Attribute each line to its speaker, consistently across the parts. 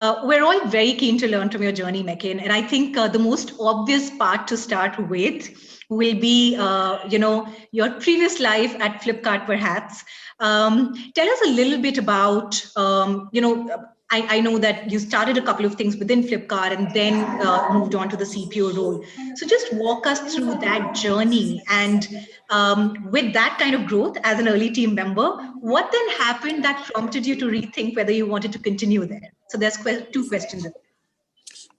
Speaker 1: We're all very keen to learn from your journey, Mekin, and I think the most obvious part to start with will be, your previous life at Flipkart, perhaps. Tell us a little bit about, I know that you started a couple of things within Flipkart and then moved on to the CPO role. So just walk us through that journey. And with that kind of growth as an early team member, what then happened that prompted you to rethink whether you wanted to continue there? So there's two questions.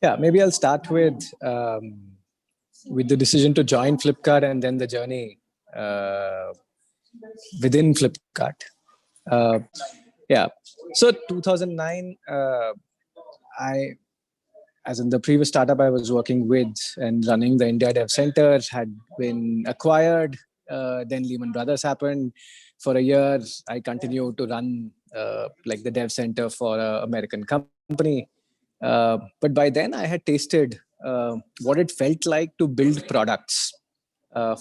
Speaker 2: Yeah, maybe I'll start with the decision to join Flipkart and then the journey within Flipkart. Yeah, so 2009, as in the previous startup I was working with and running the India Dev Center had been acquired. Then Lehman Brothers happened. For a year, I continued to run like the Dev Center for an American company. But by then I had tasted what it felt like to build products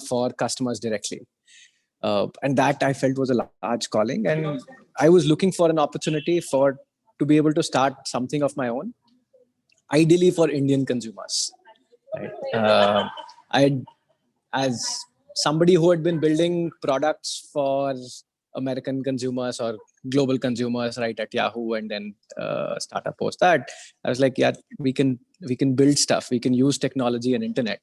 Speaker 2: for customers directly. And that I felt was a large calling. And I was looking for an opportunity to be able to start something of my own, ideally for Indian consumers. Right? As somebody who had been building products for American consumers or global consumers, right, at Yahoo, and then startup post that, I was like, yeah, we can build stuff. We can use technology and internet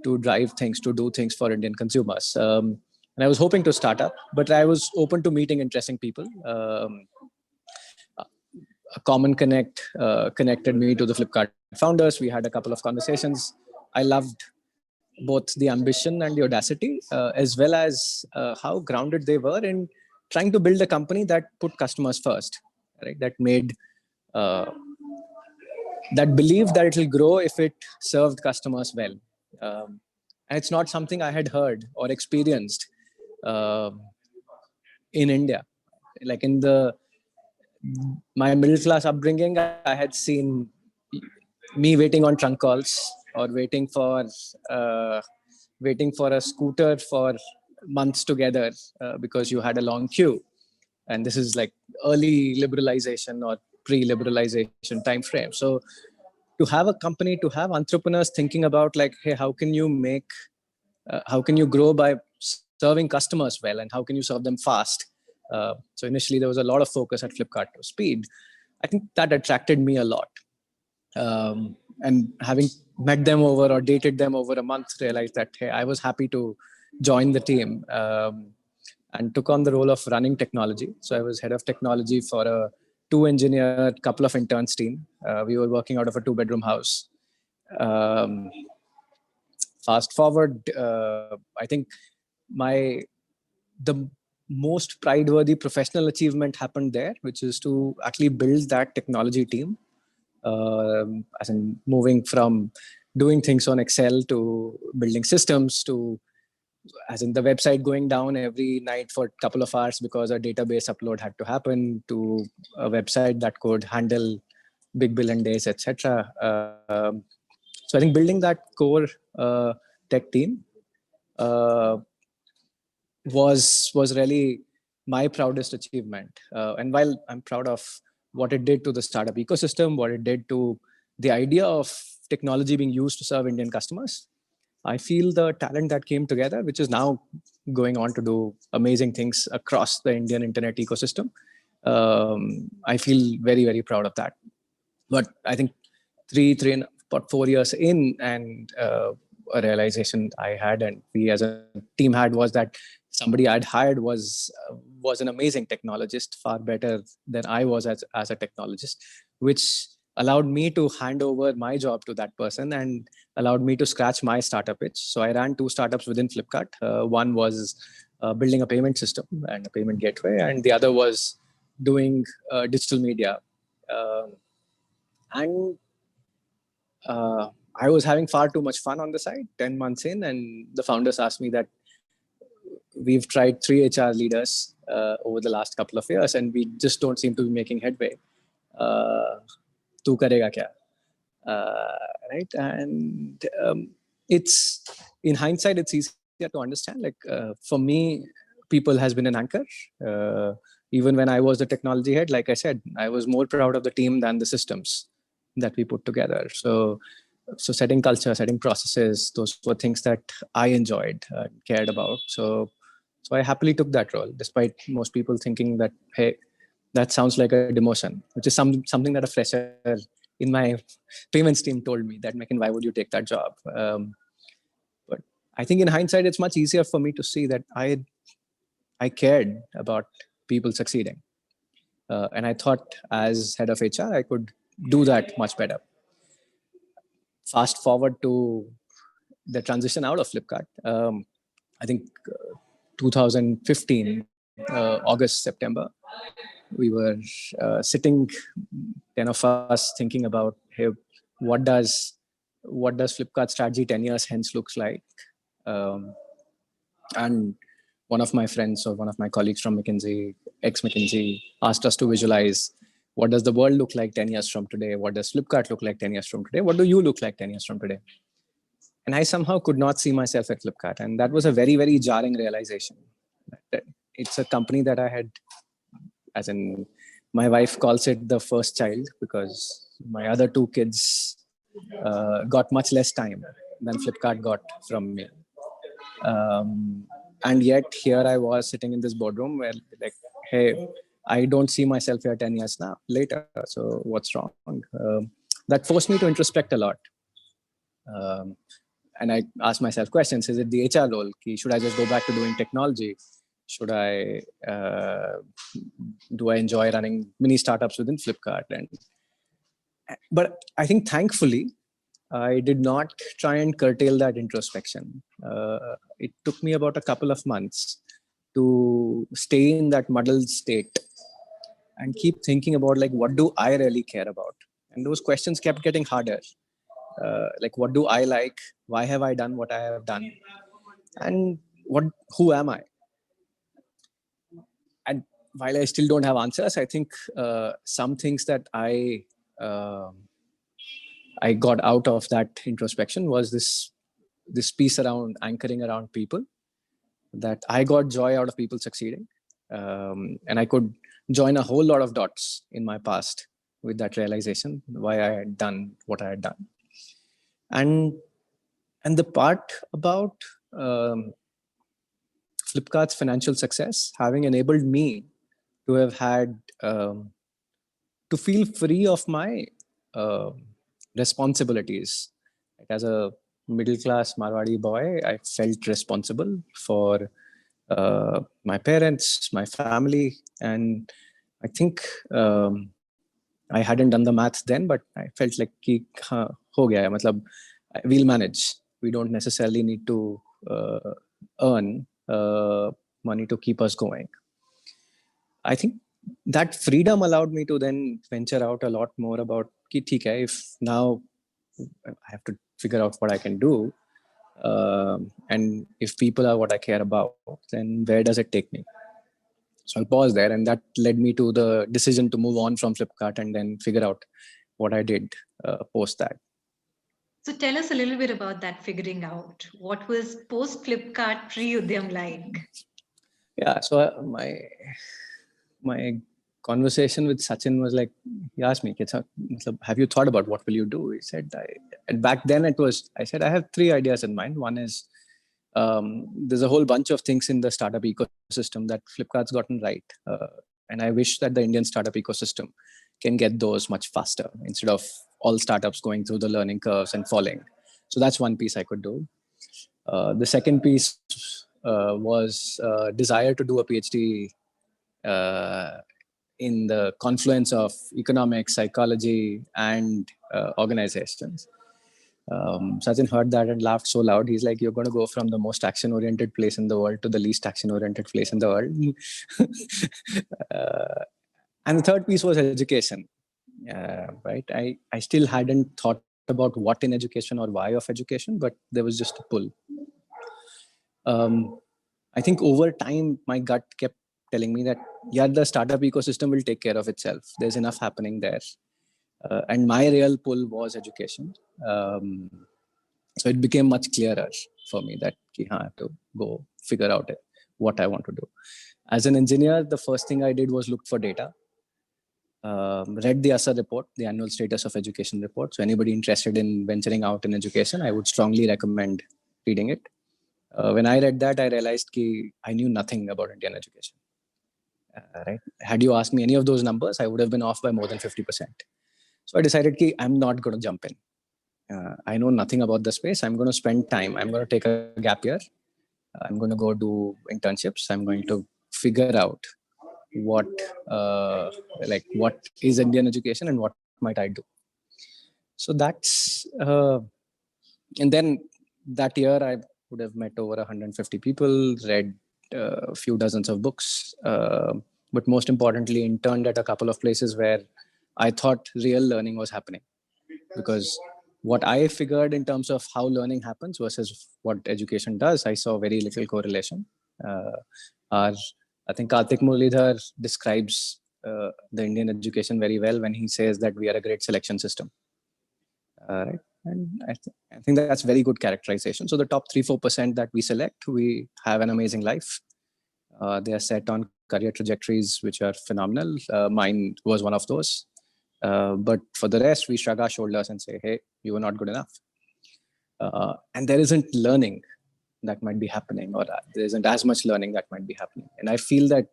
Speaker 2: to drive things, to do things for Indian consumers. And I was hoping to start up, but I was open to meeting interesting people. A common connected me to the Flipkart founders. We had a couple of conversations. I loved both the ambition and the audacity, as well as how grounded they were in trying to build a company that put customers first, right? That made, that believed that it will grow if it served customers well. And it's not something I had heard or experienced in India. Like in my middle class upbringing, I had seen me waiting on trunk calls or waiting for a scooter for months together because you had a long queue. And this is like early liberalization or pre-liberalization time frame. So to have a company, to have entrepreneurs thinking about like, hey, how can you grow by serving customers well, and how can you serve them fast? So initially there was a lot of focus at Flipkart to speed. I think that attracted me a lot. And having met them over or dated them over a month, realized that, hey, I was happy to join the team and took on the role of running technology. So I was head of technology for a 2-engineer, couple of interns team. We were working out of a 2-bedroom house. Fast forward, I think the most pride-worthy professional achievement happened there, which is to actually build that technology team. As in moving from doing things on Excel to building systems to, as in the website going down every night for a couple of hours because a database upload had to happen, to a website that could handle big billion days, etc. So I think building that core tech team was really my proudest achievement. And while I'm proud of what it did to the startup ecosystem, what it did to the idea of technology being used to serve Indian customers, I feel the talent that came together, which is now going on to do amazing things across the Indian internet ecosystem. I feel very, very proud of that. But I think 4 years in, and a realization I had and we as a team had was that somebody I'd hired was an amazing technologist, far better than I was as a technologist, which allowed me to hand over my job to that person and allowed me to scratch my startup itch. So I ran 2 startups within Flipkart. One was building a payment system and a payment gateway, and the other was doing digital media. And I was having far too much fun on the side, 10 months in, and the founders asked me that we've tried 3 HR leaders over the last couple of years, and we just don't seem to be making headway. Tu karega kya? Right? And it's, in hindsight, it's easier to understand. Like for me, people has been an anchor. even when I was the technology head, like I said, I was more proud of the team than the systems that we put together. So setting culture, setting processes, those were things that I enjoyed, cared about. So I happily took that role, despite most people thinking that, hey, that sounds like a demotion, which is something that a fresher in my payments team told me, that, Mekin, why would you take that job? But I think in hindsight, it's much easier for me to see that I cared about people succeeding. And I thought as head of HR, I could do that much better. Fast forward to the transition out of Flipkart. I think 2015, August, September, we were sitting, 10 of us, thinking about, hey, what does Flipkart strategy 10 years hence looks like? And one of my friends or one of my colleagues from McKinsey, ex-McKinsey, asked us to visualize, what does the world look like 10 years from today? What does Flipkart look like 10 years from today? What do you look like 10 years from today? And I somehow could not see myself at Flipkart. And that was a very, very jarring realization. That it's a company that I had, as in, my wife calls it the first child, because my other two kids got much less time than Flipkart got from me. And yet here I was sitting in this boardroom where, like, hey, I don't see myself here 10 years now later. So what's wrong? That forced me to introspect a lot. And I asked myself questions. Is it the HR role? Should I just go back to doing technology? Should I, do I enjoy running mini startups within Flipkart? But I think thankfully, I did not try and curtail that introspection. It took me about a couple of months to stay in that muddled state and keep thinking about, like, what do I really care about? And those questions kept getting harder. Like, what do I like? Why have I done what I have done? And who am I? And while I still don't have answers, I think some things that I got out of that introspection was this piece around anchoring around people, that I got joy out of people succeeding. And I could join a whole lot of dots in my past with that realization, why I had done what I had done. And the part about Flipkart's financial success having enabled me to have had, to feel free of my responsibilities. Like, as a middle-class Marwadi boy, I felt responsible for my parents, my family, and I think I hadn't done the maths then, but I felt like ki ho gaya hai. Matlab, we'll manage. We don't necessarily need to earn money to keep us going. I think that freedom allowed me to then venture out a lot more about ki theek hai, if now I have to figure out what I can do, and if people are what I care about, then where does it take me? So I'll pause there, and that led me to the decision to move on from Flipkart and then figure out what I did post that.
Speaker 1: So tell us a little bit about that figuring out. What was post Flipkart pre-Udyam like?
Speaker 2: Yeah, so my conversation with Sachin was like, he asked me, have you thought about what will you do? He said, and back then I said, I have three ideas in mind. One is, there's a whole bunch of things in the startup ecosystem that Flipkart's gotten right. And I wish that the Indian startup ecosystem can get those much faster instead of all startups going through the learning curves and falling. So that's one piece I could do. The second piece was desire to do a PhD in the confluence of economics, psychology, and organizations. Sachin heard that and laughed so loud. He's like, you're going to go from the most action-oriented place in the world to the least action-oriented place in the world. And the third piece was education. Right? I still hadn't thought about what in education or why of education, but there was just a pull. I think over time, my gut kept telling me that, yeah, the startup ecosystem will take care of itself. There's enough happening there. And my real pull was education. So it became much clearer for me that I have to go figure out what I want to do. As an engineer, the first thing I did was look for data. Read the ASA report, the annual status of education report. So anybody interested in venturing out in education, I would strongly recommend reading it. When I read that, I realized I knew nothing about Indian education. Right? Had you asked me any of those numbers, I would have been off by more than 50%. So I decided I'm not going to jump in. I know nothing about the space. I'm going to spend time. I'm going to take a gap year. I'm going to go do internships. I'm going to figure out what is Indian education and what might I do. So that's and then that year I would have met over 150 people, read a few dozens of books, but most importantly interned at a couple of places where I thought real learning was happening. Because what I figured in terms of how learning happens versus what education does, I saw very little correlation. I think Karthik Muralidhar describes the Indian education very well when he says that we are a great selection system. Right? And I think that's very good characterization. So the top 3-4% that we select, we have an amazing life. They are set on career trajectories which are phenomenal. Mine was one of those. But for the rest, we shrug our shoulders and say, hey, you were not good enough. And there isn't learning that might be happening, or there isn't as much learning that might be happening. And I feel that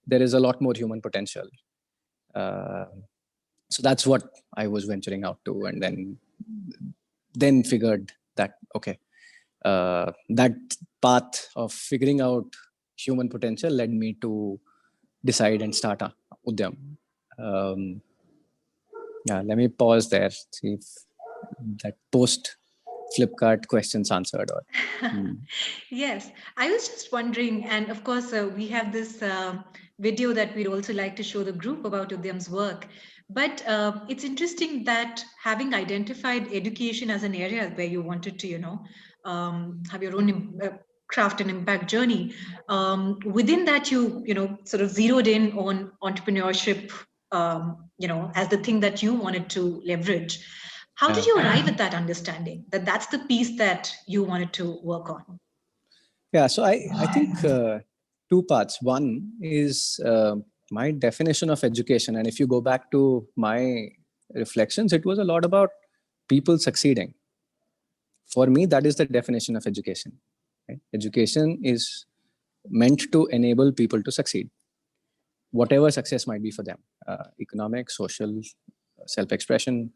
Speaker 2: there is a lot more human potential. So that's what I was venturing out to, and then figured that, okay, that path of figuring out human potential led me to decide and start Udyam. Yeah, let me pause there, see if that post Flipkart questions answered.
Speaker 1: Yes, I was just wondering, and of course, we have this video that we'd also like to show the group about Udyam's work. But it's interesting that having identified education as an area where you wanted to, have your own craft and impact journey, within that you sort of zeroed in on entrepreneurship, as the thing that you wanted to leverage. How did you arrive at that understanding that that's the piece that you wanted to work on?
Speaker 2: Yeah, so I think two parts. One is my definition of education. And if you go back to my reflections, it was a lot about people succeeding. For me, that is the definition of education. Right? Education is meant to enable people to succeed, whatever success might be for them, economic, social, self-expression.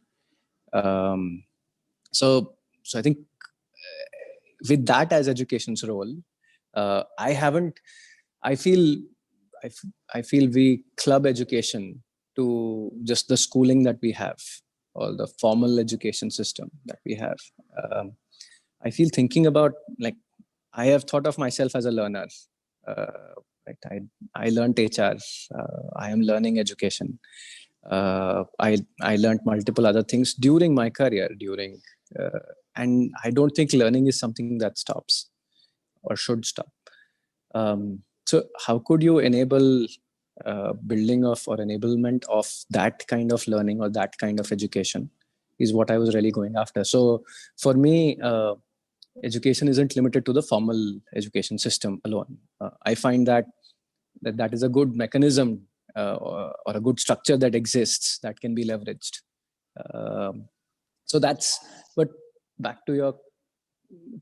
Speaker 2: So I think with that as education's role, I feel we club education to just the schooling that we have, or the formal education system that we have. I feel thinking about, like, I have thought of myself as a learner. Right? I learned HR. I am learning education. I learned multiple other things during my career, and I don't think learning is something that stops or should stop. So how could you enable building of or enablement of that kind of learning or that kind of education is what I was really going after. So for me, education isn't limited to the formal education system alone. I find that is a good mechanism or a good structure that exists that can be leveraged. So that's, but back to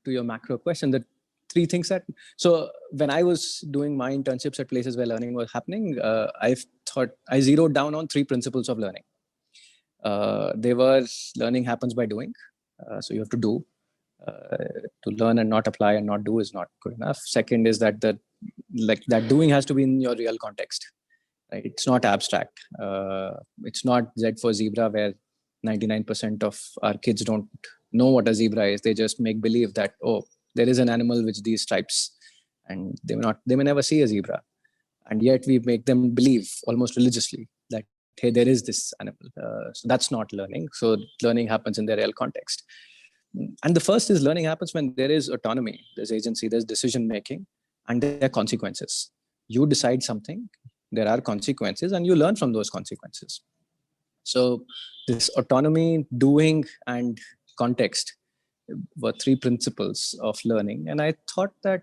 Speaker 2: your macro question, that three things that, so when I was doing my internships at places where learning was happening, I zeroed down on three principles of learning. They were, learning happens by doing. So you have to do. To learn and not apply and not do is not good enough. Second is that that doing has to be in your real context. Right? It's not abstract. It's not Z for zebra, where 99% of our kids don't know what a zebra is. They just make believe that, oh, there is an animal with these stripes, and they may never see a zebra, and yet we make them believe almost religiously that, hey, there is this animal. So that's not learning. So learning happens in the real context. And the first is, learning happens when there is autonomy, there's agency, there's decision making, and there are consequences. You decide something, there are consequences, and you learn from those consequences. So this autonomy, doing, and context were three principles of learning. And I thought that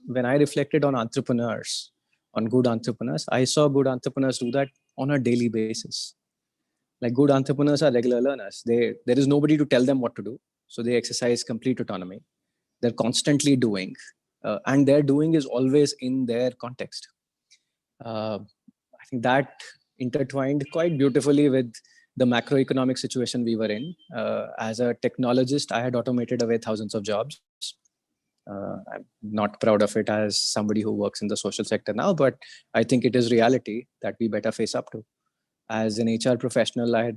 Speaker 2: when I reflected on entrepreneurs on good entrepreneurs. I saw good entrepreneurs do that on a daily basis. Like good entrepreneurs are regular learners. There is nobody to tell them what to do. So they exercise complete autonomy. They're constantly doing, and their doing is always in their context. I think that intertwined quite beautifully with the macroeconomic situation we were in. As a technologist, I had automated away thousands of jobs. I'm not proud of it as somebody who works in the social sector now, but I think it is reality that we better face up to. As an HR professional, I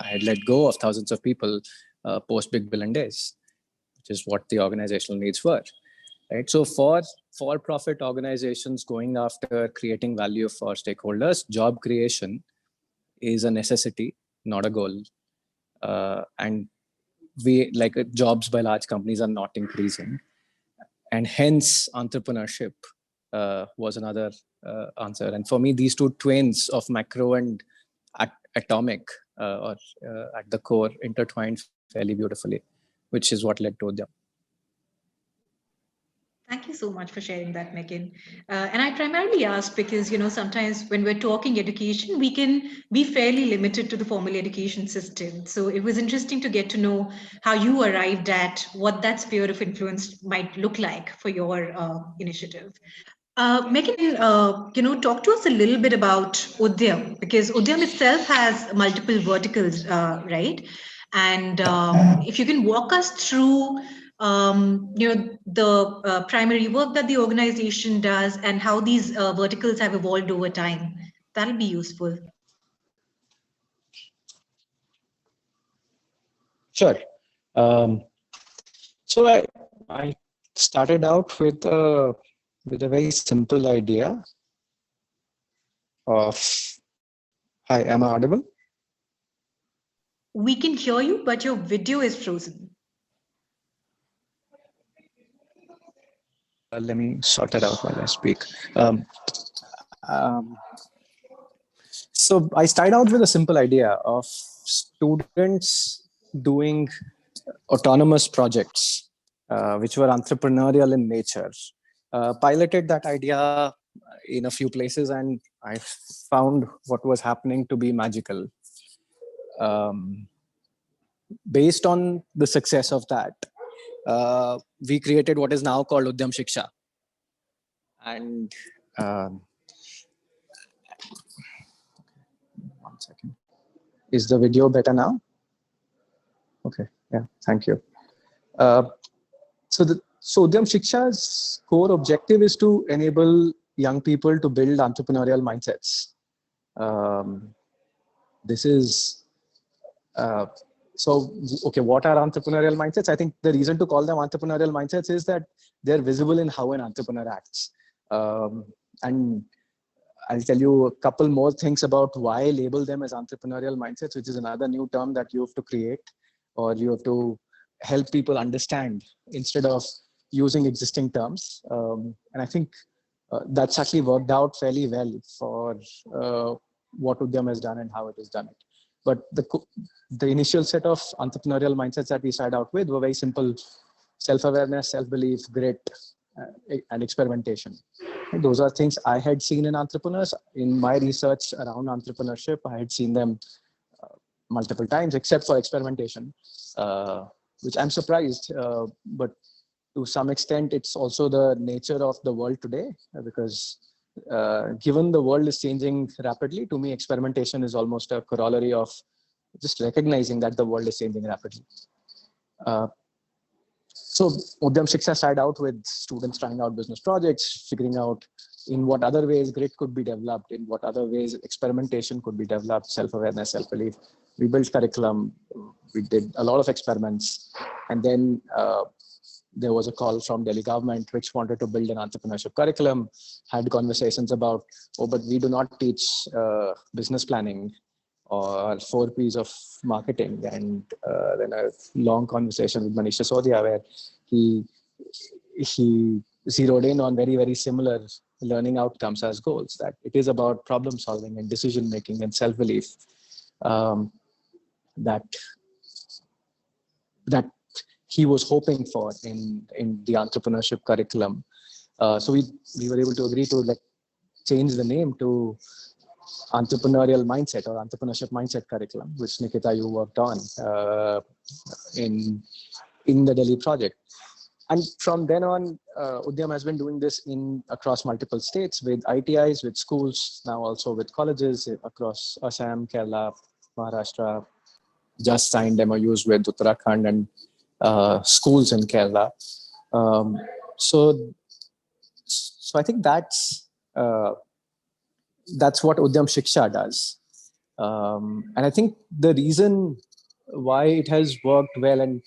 Speaker 2: had let go of thousands of people post Big Billion Days, which is what the organizational needs were. Right. So for profit organizations going after creating value for stakeholders, job creation is a necessity, not a goal. And jobs by large companies are not increasing. And hence entrepreneurship was another answer. And for me, these two twins of macro and atomic or at the core intertwined fairly beautifully, which is what led to Udyam.
Speaker 1: Thank you so much for sharing that, Mekin. And I primarily asked because, sometimes when we're talking education, we can be fairly limited to the formal education system. So it was interesting to get to know how you arrived at what that sphere of influence might look like for your initiative. Mekin, talk to us a little bit about Udyam, because Udyam itself has multiple verticals, right? And if you can walk us through the primary work that the organization does and how these verticals have evolved over time, that'll be useful.
Speaker 2: Sure. So I started out with a very simple idea of, hi, am I audible?
Speaker 1: We can hear you, but your video is frozen.
Speaker 2: Let me sort it out while I speak. So I started out with a simple idea of students doing autonomous projects, which were entrepreneurial in nature. Piloted that idea in a few places, and I found what was happening to be magical. Based on the success of that, we created what is now called Udyam Shiksha. And one second. Is the video better now? Okay, yeah, thank you. So Udyam Shiksha's core objective is to enable young people to build entrepreneurial mindsets. This is, okay, what are entrepreneurial mindsets? I think the reason to call them entrepreneurial mindsets is that they're visible in how an entrepreneur acts. And I'll tell you a couple more things about why I label them as entrepreneurial mindsets, which is another new term that you have to create or you have to help people understand instead of using existing terms. And I think that's actually worked out fairly well for what Udyam has done and how it has done it. But the initial set of entrepreneurial mindsets that we started out with were very simple: self-awareness, self-belief, grit, and experimentation. And those are things I had seen in entrepreneurs. In my research around entrepreneurship, I had seen them multiple times, except for experimentation, which I'm surprised. But to some extent, it's also the nature of the world today, because given the world is changing rapidly, to me, experimentation is almost a corollary of just recognizing that the world is changing rapidly. So Udyam Shiksha started out with students trying out business projects, figuring out in what other ways grit could be developed, in what other ways experimentation could be developed, self-awareness, self-belief. We built curriculum, we did a lot of experiments, and then there was a call from Delhi government which wanted to build an entrepreneurship curriculum, had conversations about, but we do not teach business planning or 4 P's of marketing. And then a long conversation with Manish Sisodia where he zeroed in on very, very similar learning outcomes as goals, that it is about problem solving and decision making and self-belief, that he was hoping for in the entrepreneurship curriculum. So we were able to agree to like change the name to entrepreneurial mindset or entrepreneurship mindset curriculum, which Nikita you worked on in the Delhi project. And from then on, Udyam has been doing this across multiple states with ITIs, with schools, now also with colleges across Assam, Kerala, Maharashtra. Just signed MOUs with Uttarakhand and schools in Kerala. Um, so, so I think that's what Udyam Shiksha does. And I think the reason why it has worked well, and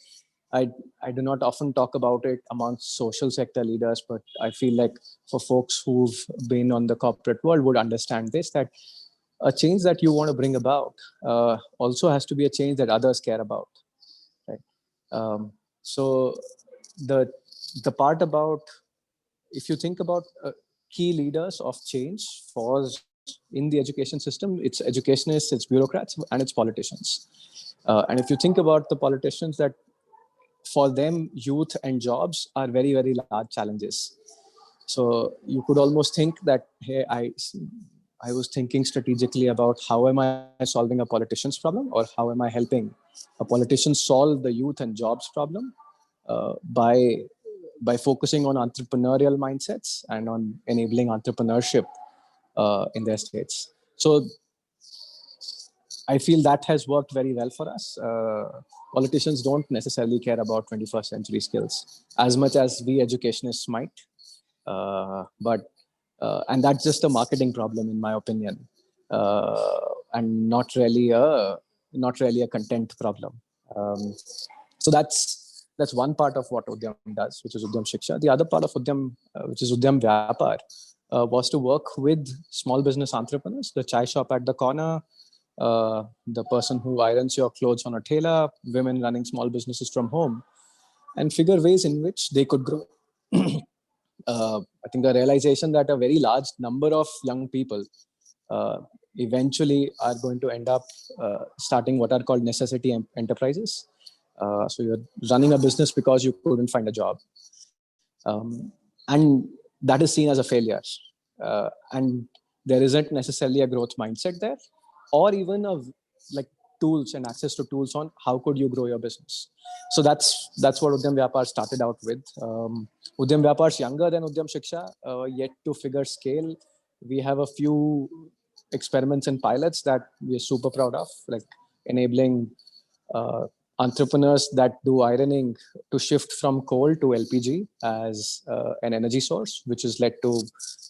Speaker 2: I do not often talk about it amongst social sector leaders, but I feel like for folks who've been on the corporate world would understand this, that a change that you want to bring about also has to be a change that others care about. Right. So the part about, if you think about key leaders of change for in the education system, it's educationists, it's bureaucrats, and it's politicians. And if you think about the politicians, that for them, youth and jobs are very, very large challenges. So you could almost think that, hey, I was thinking strategically about how am I solving a politician's problem, or how am I helping a politician solve the youth and jobs problem by focusing on entrepreneurial mindsets and on enabling entrepreneurship in their states. So I feel that has worked very well for us. Politicians don't necessarily care about 21st century skills as much as we educationists might. And that's just a marketing problem, in my opinion, and not really a content problem. So that's one part of what Udyam does, which is Udyam Shiksha. The other part of Udyam, which is Udyam Vyapar, was to work with small business entrepreneurs, the chai shop at the corner, the person who irons your clothes on a tailor, women running small businesses from home, and figure ways in which they could grow. I think the realization that a very large number of young people eventually are going to end up starting what are called necessity enterprises. So you're running a business because you couldn't find a job. And that is seen as a failure. And there isn't necessarily a growth mindset there, or even like tools and access to tools on how could you grow your business. So that's what Udyam Vyapar started out with. Udyam Vyapar is younger than Udyam Shiksha, yet to figure scale. We have a few experiments and pilots that we are super proud of, like enabling entrepreneurs that do ironing to shift from coal to LPG as an energy source, which has led to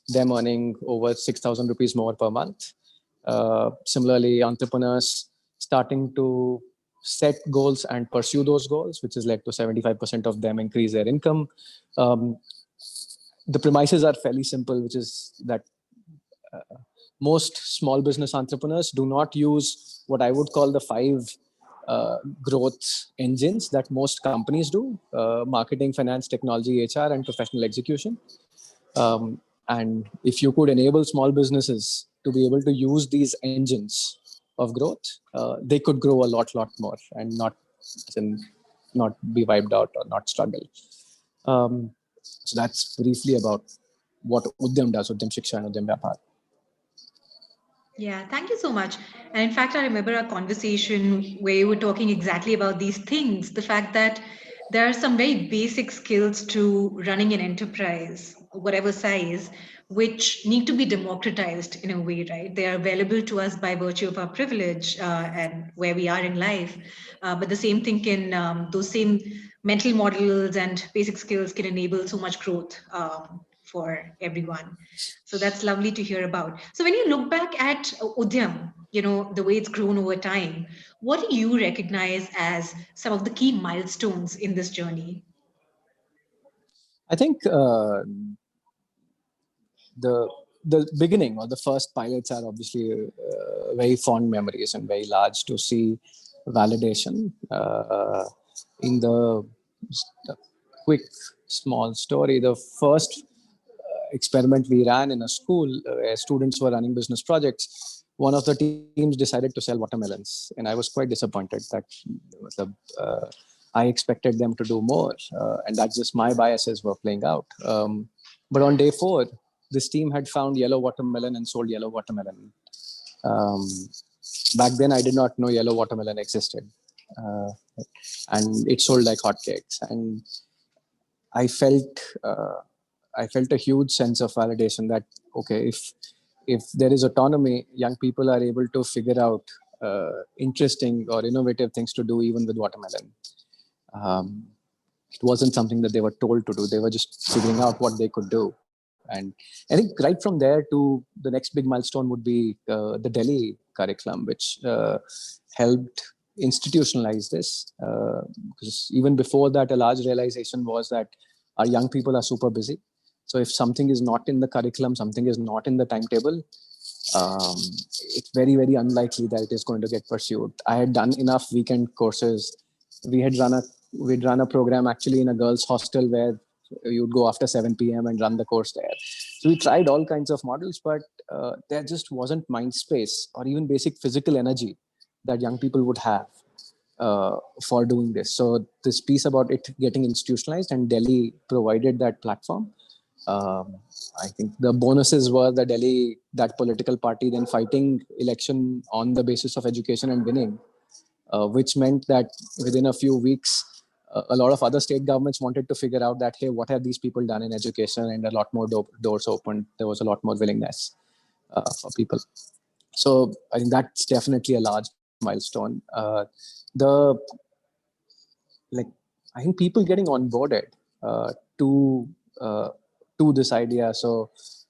Speaker 2: them earning over 6,000 rupees more per month. Similarly, entrepreneurs starting to set goals and pursue those goals, which has led to 75% of them increase their income. The premises are fairly simple, which is that most small business entrepreneurs do not use what I would call the 5 growth engines that most companies do: marketing, finance, technology, HR, and professional execution. And if you could enable small businesses to be able to use these engines of growth, they could grow a lot more and not be wiped out or not struggle. So that's briefly about what Udyam does, Udyam Shiksha and Udyam Vyapar.
Speaker 1: Yeah, thank you so much. And in fact, I remember a conversation where you were talking exactly about these things, the fact that there are some very basic skills to running an enterprise, whatever size, which need to be democratized in a way, right? They are available to us by virtue of our privilege and where we are in life. But the same thing can, those same mental models and basic skills can enable so much growth for everyone. So that's lovely to hear about. So when you look back at Udyam, the way it's grown over time, what do you recognize as some of the key milestones in this journey?
Speaker 2: I think the beginning or the first pilots are obviously very fond memories and very large to see validation. In the quick small story, the first experiment we ran in a school where students were running business projects, one of the teams decided to sell watermelons, and I was quite disappointed that I expected them to do more, and that's just my biases were playing out. But on day 4, this team had found yellow watermelon and sold yellow watermelon. Um, Back then, I did not know yellow watermelon existed. Uh, and it sold like hotcakes. And I felt a huge sense of validation that, okay, if there is autonomy, young people are able to figure out interesting or innovative things to do even with watermelon. It wasn't something that they were told to do. They were just figuring out what they could do. And I think right from there to the next big milestone would be the Delhi curriculum, which helped institutionalize this. Because even before that, a large realization was that our young people are super busy. So if something is not in the curriculum, something is not in the timetable, it's very, very unlikely that it is going to get pursued. I had done enough weekend courses. We'd run a program actually in a girls' hostel where you'd go after 7 p.m. and run the course there. So we tried all kinds of models, but there just wasn't mind space or even basic physical energy that young people would have for doing this. So this piece about it getting institutionalized, and Delhi provided that platform. I think the bonuses were that political party then fighting election on the basis of education and winning, which meant that within a few weeks, a lot of other state governments wanted to figure out that, hey, what have these people done in education? And a lot more doors opened. There was a lot more willingness for people. So I think that's definitely a large milestone. The like I think people getting onboarded to this idea. So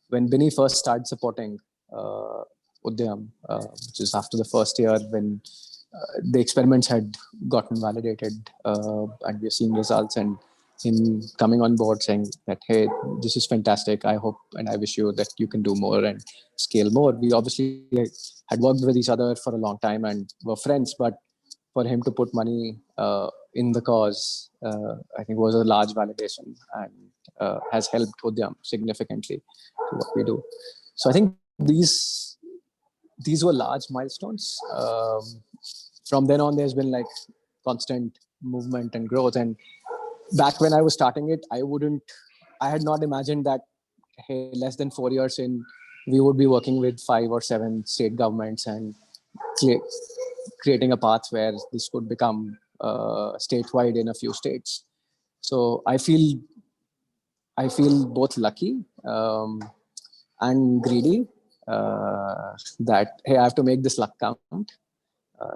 Speaker 2: when Binny first started supporting Udyam, which is after the first year when the experiments had gotten validated and we're seeing results, and him coming on board saying that, hey, this is fantastic. I hope and I wish you that you can do more and scale more. We obviously had worked with each other for a long time and were friends, but for him to put money in the cause, I think was a large validation and has helped Udyam significantly to what we do. So I think these were large milestones. From then on, there's been like constant movement and growth. And back when I was starting it, I had not imagined that, hey, less than 4 years in, we would be working with 5 or 7 state governments and creating a path where this could become statewide in a few states. So I feel both lucky and greedy that, hey, I have to make this luck count.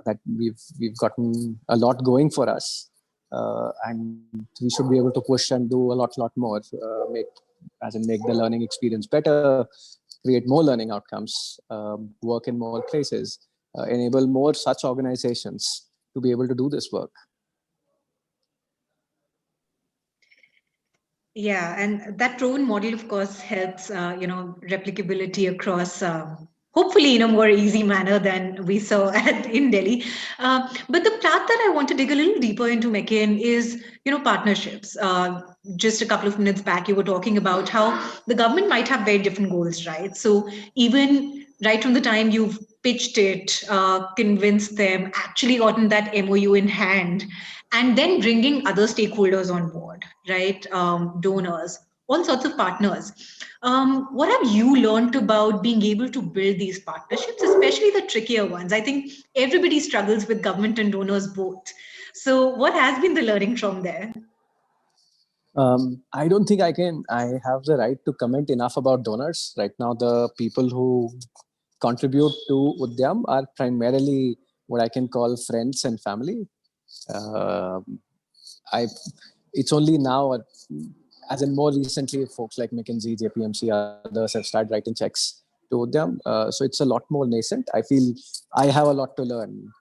Speaker 2: That we've gotten a lot going for us, and we should be able to push and do a lot more. Make the learning experience better, create more learning outcomes, work in more places, enable more such organizations to be able to do this work.
Speaker 1: Yeah, and that drone model, of course, helps replicability across. Hopefully in a more easy manner than we saw in Delhi. But the part that I want to dig a little deeper into, McCain, is partnerships. Just a couple of minutes back, you were talking about how the government might have very different goals, right? So even right from the time you've pitched it, convinced them, actually gotten that MOU in hand, and then bringing other stakeholders on board, right? Donors, all sorts of partners. What have you learned about being able to build these partnerships, especially the trickier ones? I think everybody struggles with government and donors both. So what has been the learning from there?
Speaker 2: I don't think I have the right to comment enough about donors. Right now, the people who contribute to Udyam are primarily what I can call friends and family. It's only now, as in more recently, folks like McKinsey, JPMC, others have started writing checks to them. So it's a lot more nascent. I feel I have a lot to learn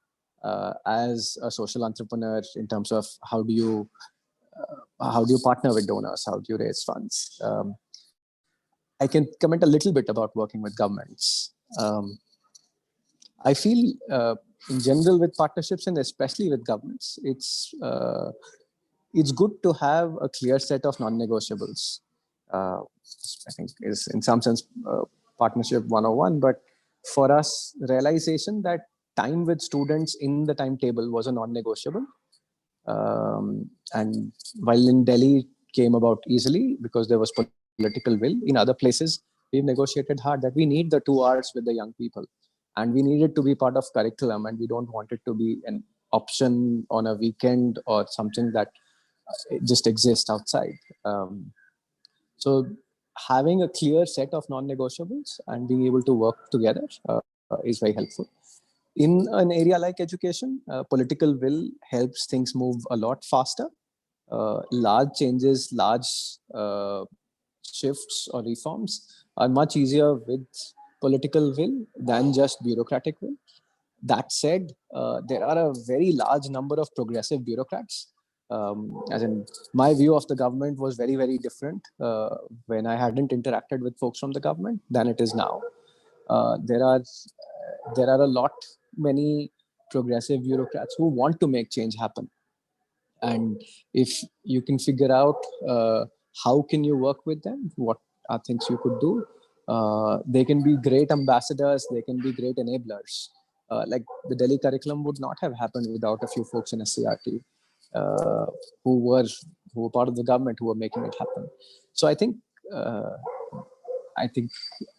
Speaker 2: as a social entrepreneur in terms of how do you partner with donors, how do you raise funds. I can comment a little bit about working with governments. I feel in general with partnerships and especially with governments, it's good to have a clear set of non-negotiables. I think is in some sense partnership 101, but for us, realization that time with students in the timetable was a non-negotiable. And while in Delhi came about easily because there was political will. In other places, we've negotiated hard that we need the 2 hours with the young people, and we need it to be part of curriculum, and we don't want it to be an option on a weekend or something that just exists outside. So having a clear set of non-negotiables and being able to work together is very helpful. In an area like education, political will helps things move a lot faster. Large changes, large shifts or reforms are much easier with political will than just bureaucratic will. That said, there are a very large number of progressive bureaucrats. As in, my view of the government was very, very different when I hadn't interacted with folks from the government than it is now. There are a lot many progressive bureaucrats who want to make change happen, and if you can figure out how can you work with them, what are things you could do, they can be great ambassadors, they can be great enablers. Like the Delhi curriculum would not have happened without a few folks in SCRT uh, who were part of the government who were making it happen. So uh, I think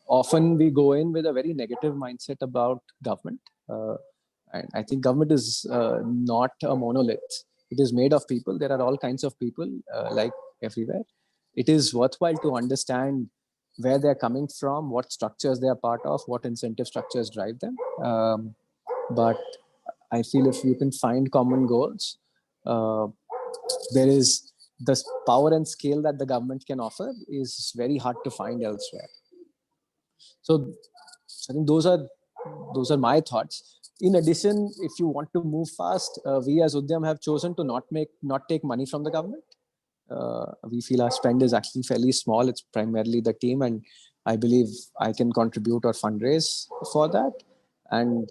Speaker 2: often we go in with a very negative mindset about government. And I think government is not a monolith. It is made of people. There are all kinds of people, like everywhere. It is worthwhile to understand where they're coming from, what structures they are part of, what incentive structures drive them. But I feel if you can find common goals, uh, there is the power and scale that the government can offer is very hard to find elsewhere. So I think those are my thoughts. In addition, if you want to move fast, we as Udyam have chosen to not take money from the government. We feel our spend is actually fairly small. It's primarily the team, and I believe I can contribute or fundraise for that. And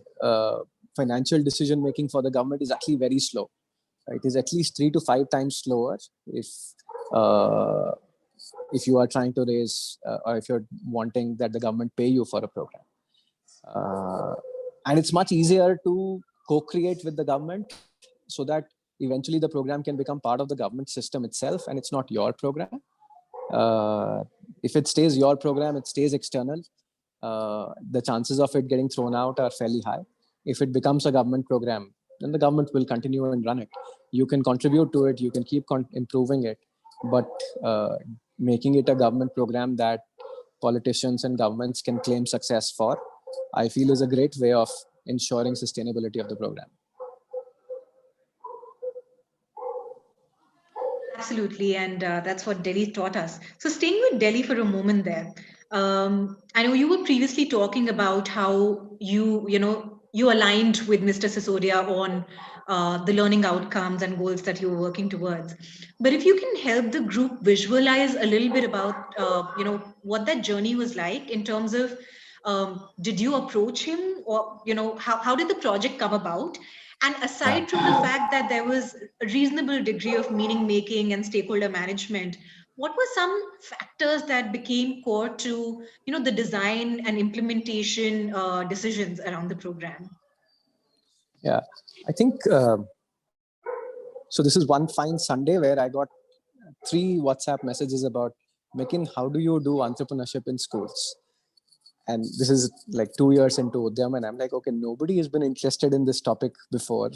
Speaker 2: financial decision making for the government is actually very slow. It is at least 3 to 5 times slower uh, if you are trying to raise or if you're wanting that the government pay you for a program. And it's much easier to co-create with the government so that eventually the program can become part of the government system itself and it's not your program. If it stays your program, it stays external. The chances of it getting thrown out are fairly high. If it becomes a government program, then the government will continue and run it. You can contribute to it, you can keep improving it, but making it a government program that politicians and governments can claim success for, I feel is a great way of ensuring sustainability of the program.
Speaker 1: Absolutely, and that's what Delhi taught us. So staying with Delhi for a moment there, I know you were previously talking about how you aligned with Mr. Sisodia on the learning outcomes and goals that you were working towards. But if you can help the group visualize a little bit about what that journey was like in terms of did you approach him, or how did the project come about? And aside from the fact that there was a reasonable degree of meaning making and stakeholder management, what were some factors that became core to the design and implementation decisions around the program?
Speaker 2: Yeah, I think so. This is one fine Sunday where I got 3 WhatsApp messages about, Mekin, how do you do entrepreneurship in schools? And this is like 2 years into Udyam, and I'm like, okay, nobody has been interested in this topic before,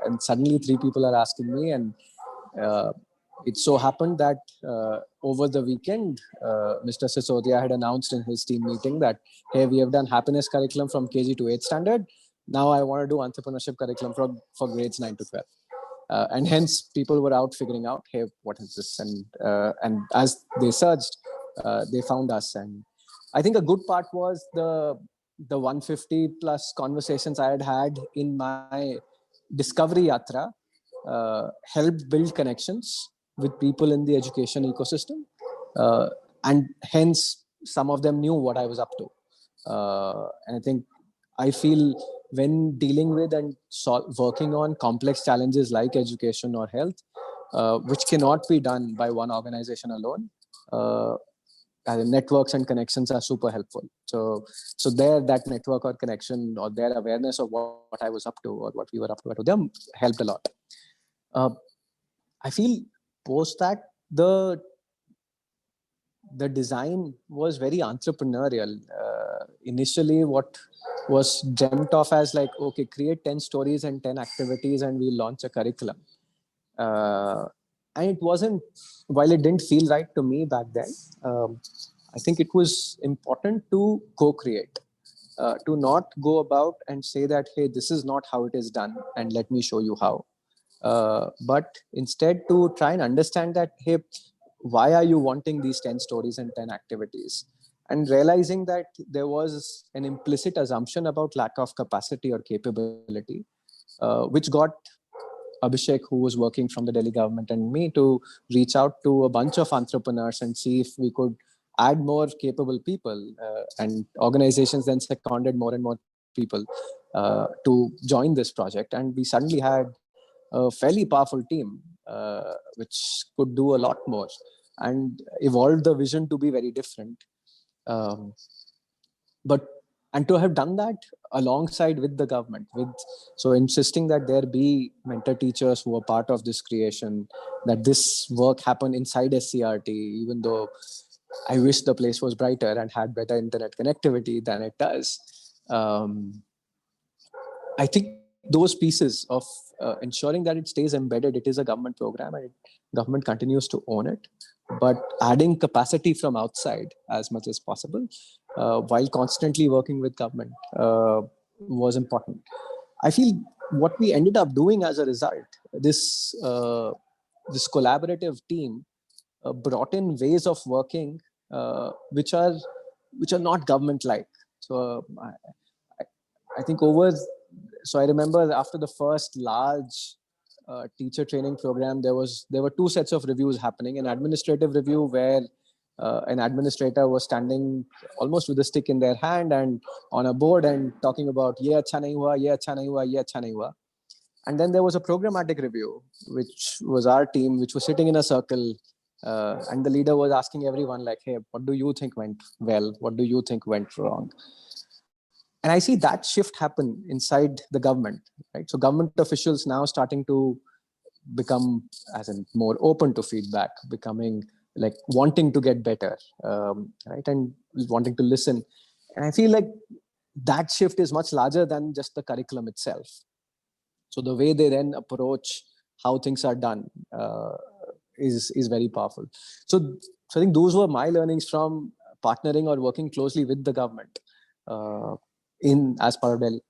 Speaker 2: and suddenly 3 people are asking me, and it so happened that over the weekend, Mr. Sisodia had announced in his team meeting that, hey, we have done happiness curriculum from KG to 8th standard. Now I want to do entrepreneurship curriculum for grades 9 to 12. And hence people were out figuring out, hey, what is this? And as they searched, they found us. And I think a good part was the 150 plus conversations I had in my discovery yatra helped build connections with people in the education ecosystem, and hence some of them knew what I was up to. And I think I feel when dealing with and working on complex challenges like education or health, which cannot be done by one organization alone, networks and connections are super helpful. So there, that network or connection or their awareness of what I was up to or what we were up to them helped a lot. I feel post that the the design was very entrepreneurial. Initially, what was dreamt of as like, okay, create 10 stories and 10 activities and we launch a curriculum. Uh, and it wasn't, while it didn't feel right to me back then, I think it was important to co-create, to not go about and say that, hey, this is not how it is done and let me show you how. But instead to try and understand that, hey, why are you wanting these 10 stories and 10 activities? And realizing that there was an implicit assumption about lack of capacity or capability, which got Abhishek, who was working from the Delhi government, and me to reach out to a bunch of entrepreneurs and see if we could add more capable people. And organizations then seconded more and more people to join this project. And we suddenly had a fairly powerful team, which could do a lot more and evolved the vision to be very different. Um, but and to have done that alongside with the government, with so insisting that there be mentor teachers who are part of this creation, that this work happen inside SCRT, even though I wish the place was brighter and had better internet connectivity than it does. I think those pieces of ensuring that it stays embedded, it is a government program and government continues to own it, but adding capacity from outside as much as possible, while constantly working with government, was important. I feel what we ended up doing as a result, this collaborative team brought in ways of working which are not government like. So I think so I remember after the first large teacher training program, there were two sets of reviews happening: an administrative review where an administrator was standing almost with a stick in their hand and on a board and talking about ye acha nahi hua, ye acha nahi hua, ye acha nahi hua. And then there was a programmatic review, which was our team, which was sitting in a circle, and the leader was asking everyone like, hey, what do you think went well? What do you think went wrong? And I see that shift happen inside the government, right? So government officials now starting to become as in more open to feedback, becoming like wanting to get better, right? And wanting to listen. And I feel like that shift is much larger than just the curriculum itself. So the way they then approach how things are done is very powerful. So I think those were my learnings from partnering or working closely with the government in as part of Delhi.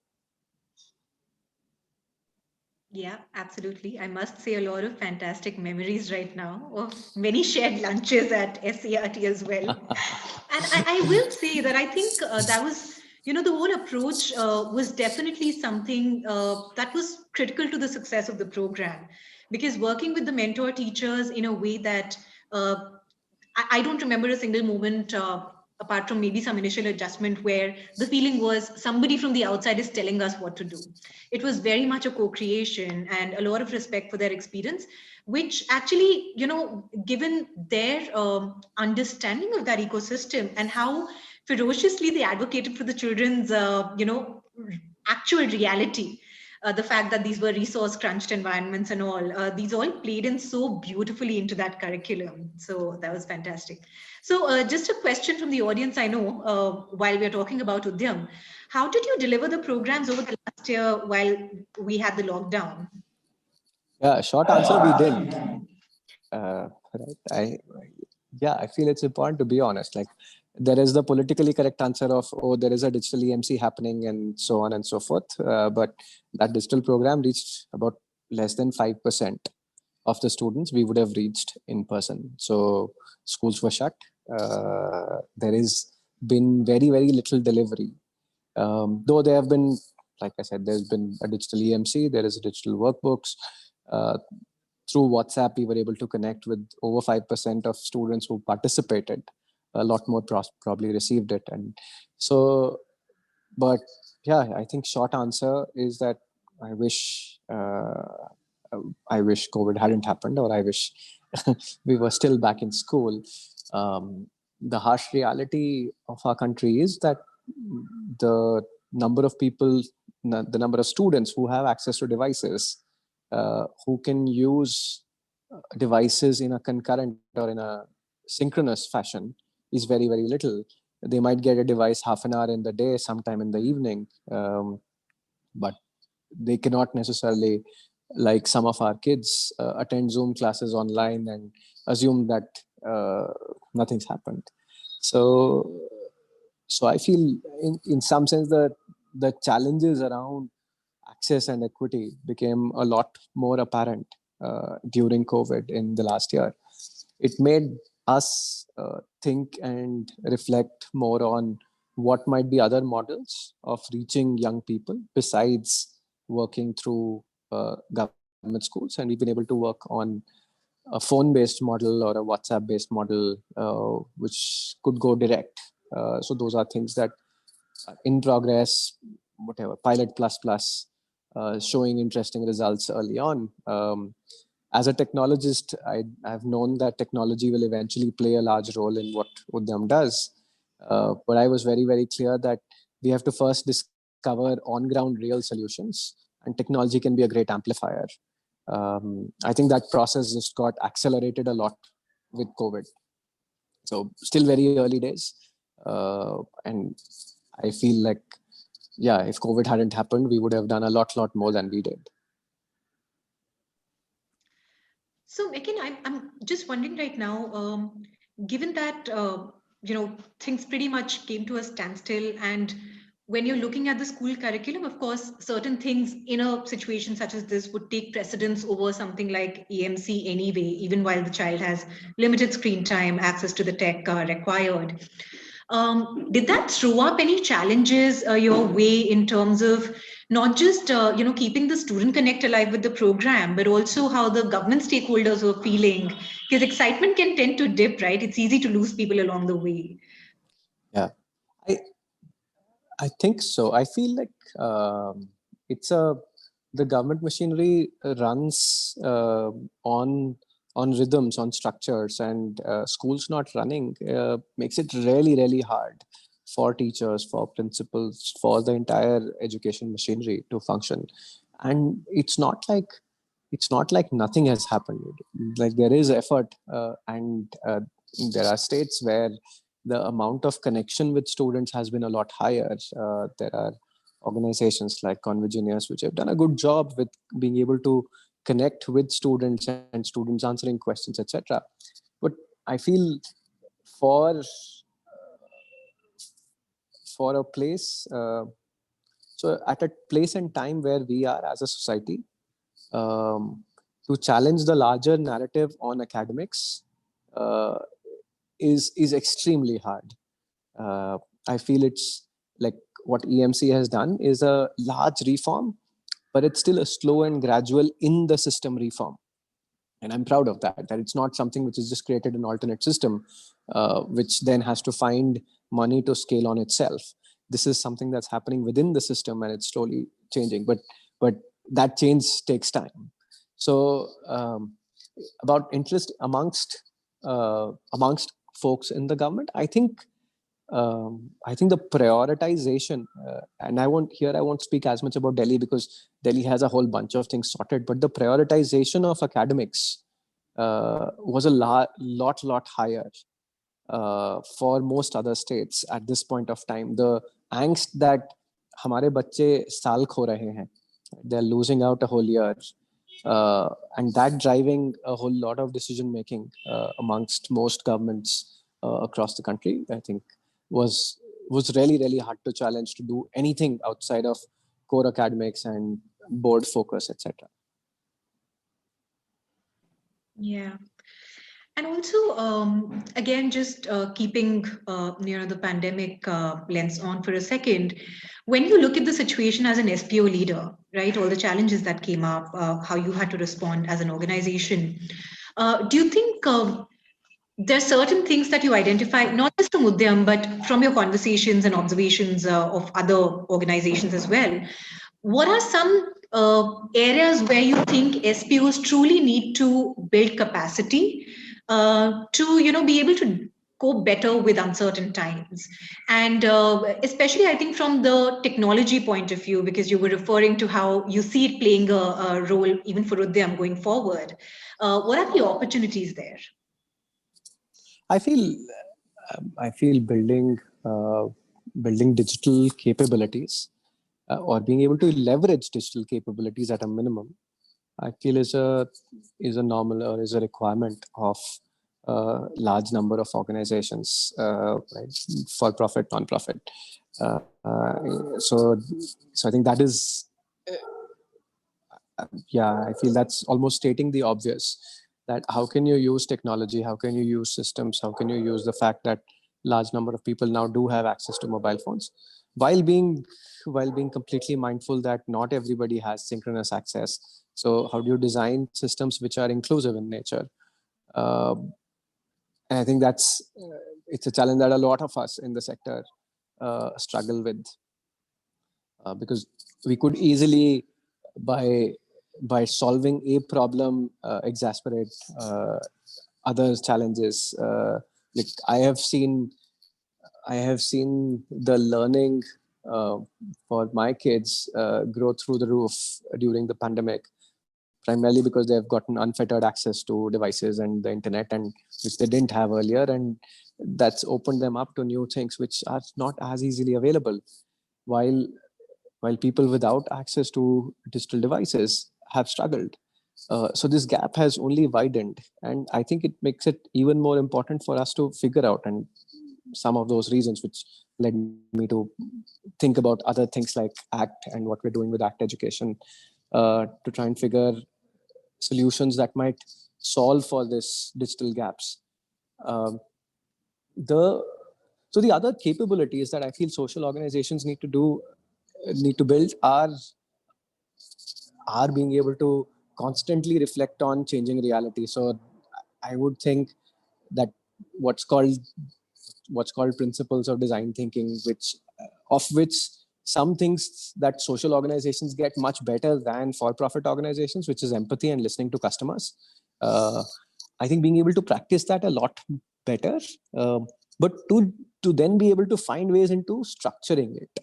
Speaker 1: Yeah, absolutely. I must say a lot of fantastic memories right now of many shared lunches at SCRT as well. And I will say that I think that was, the whole approach was definitely something that was critical to the success of the program. Because working with the mentor teachers in a way that I don't remember a single moment, apart from maybe some initial adjustment, where the feeling was somebody from the outside is telling us what to do. It was very much a co-creation and a lot of respect for their experience, which actually, given their understanding of that ecosystem and how ferociously they advocated for the children's, actual reality, the fact that these were resource crunched environments and all, these all played in so beautifully into that curriculum. So that was fantastic. So just a question from the audience, I know, while we're talking about Udyam, how did you deliver the programs over the last year while we had the lockdown?
Speaker 2: Yeah, short answer, we didn't. Right. I feel it's important to be honest. Like there is the politically correct answer of, oh, there is a digital EMC happening and so on and so forth. But that digital program reached about less than 5% of the students we would have reached in person. So schools were shut. There is been very, very little delivery. Though there have been, like I said, there's been a digital EMC, there is digital workbooks. Through WhatsApp, we were able to connect with over 5% of students who participated. A lot more probably received it. And so, but yeah, I think short answer is that I wish COVID hadn't happened, or I wish we were still back in school. The harsh reality of our country is that the number of people, the number of students who have access to devices, who can use devices in a concurrent or in a synchronous fashion, is very, very little. They might get a device half an hour in the day, sometime in the evening, but they cannot necessarily, like some of our kids, attend Zoom classes online and assume that nothing's happened. So I feel in some sense the challenges around access and equity became a lot more apparent during COVID in the last year. It made us think and reflect more on what might be other models of reaching young people besides working through government schools. And we've been able to work on a phone-based model or a WhatsApp-based model, which could go direct. So those are things that are in progress, whatever, Pilot++, showing interesting results early on. As a technologist, I've known that technology will eventually play a large role in what Udyam does. But I was very, very clear that we have to first discover on-ground real solutions, and technology can be a great amplifier. I think that process just got accelerated a lot with COVID. So still very early days. And I feel like, yeah, if COVID hadn't happened, we would have done a lot more than we did.
Speaker 1: So, Mekin, I'm just wondering right now, given that, things pretty much came to a standstill, and when you're looking at the school curriculum, of course, certain things in a situation such as this would take precedence over something like EMC anyway, even while the child has limited screen time, access to the tech required. Did that throw up any challenges your way in terms of not just keeping the student connect alive with the program, but also how the government stakeholders were feeling? Because excitement can tend to dip, right? It's easy to lose people along the way.
Speaker 2: Yeah, I think so. I feel like the government machinery runs on rhythms, on structures, and schools not running makes it really hard for teachers, for principals, for the entire education machinery to function. And it's not like nothing has happened. Like there is effort, and there are states where the amount of connection with students has been a lot higher. There are organizations like Convergenius which have done a good job with being able to connect with students and students answering questions, etc. But I feel for a place, so at a place and time where we are as a society, to challenge the larger narrative on academics is extremely hard. I feel it's like what EMC has done is a large reform, but it's still a slow and gradual in the system reform. And I'm proud of that it's not something which is just created an alternate system, which then has to find money to scale on itself. This is something that's happening within the system and it's slowly changing, but that change takes time. So about interest amongst folks in the government, I think the prioritization, and I won't speak as much about Delhi because Delhi has a whole bunch of things sorted, but the prioritization of academics was a lot higher for most other states at this point of time. The angst that हमारे बच्चे साल खो रहे हैं, they're losing out a whole year, and that driving a whole lot of decision making amongst most governments across the country, I think was really hard to challenge to do anything outside of core academics and board focus, etc.
Speaker 1: Yeah. And also, again, just keeping the pandemic lens on for a second, when you look at the situation as an SPO leader, right, all the challenges that came up, how you had to respond as an organization, do you think there are certain things that you identify, not just from Udyam, but from your conversations and observations of other organizations as well? What are some areas where you think SPOs truly need to build capacity to be able to cope better with uncertain times? And especially, I think, from the technology point of view, because you were referring to how you see it playing a role even for Udyam going forward. What are the opportunities there?
Speaker 2: I feel I feel building digital capabilities or being able to leverage digital capabilities at a minimum, I feel is a normal or is a requirement of a large number of organizations, right? For profit, non-profit. So, so I think that is, yeah, I feel that's almost stating the obvious, that how can you use technology, how can you use systems, how can you use the fact that large number of people now do have access to mobile phones, while being completely mindful that not everybody has synchronous access. So how do you design systems which are inclusive in nature? uh, and I think that's it's a challenge that a lot of us in the sector struggle with, because we could easily, by solving a problem, exasperate other challenges. Like I have seen the learning uh, for my kids grow through the roof during the pandemic, primarily because they have gotten unfettered access to devices and the internet, and which they didn't have earlier, and that's opened them up to new things which are not as easily available. While people without access to digital devices have struggled. So this gap has only widened, and I think it makes it even more important for us to figure out, and some of those reasons which led me to think about other things like ACT and what we're doing with ACT education, to try and figure solutions that might solve for this digital gaps. Um, the so the other capabilities that I feel social organizations need to build are being able to constantly reflect on changing reality. So I would think that what's called principles of design thinking, of which some things that social organizations get much better than for-profit organizations, which is empathy and listening to customers. Uh, I think being able to practice that a lot better, but to then be able to find ways into structuring it.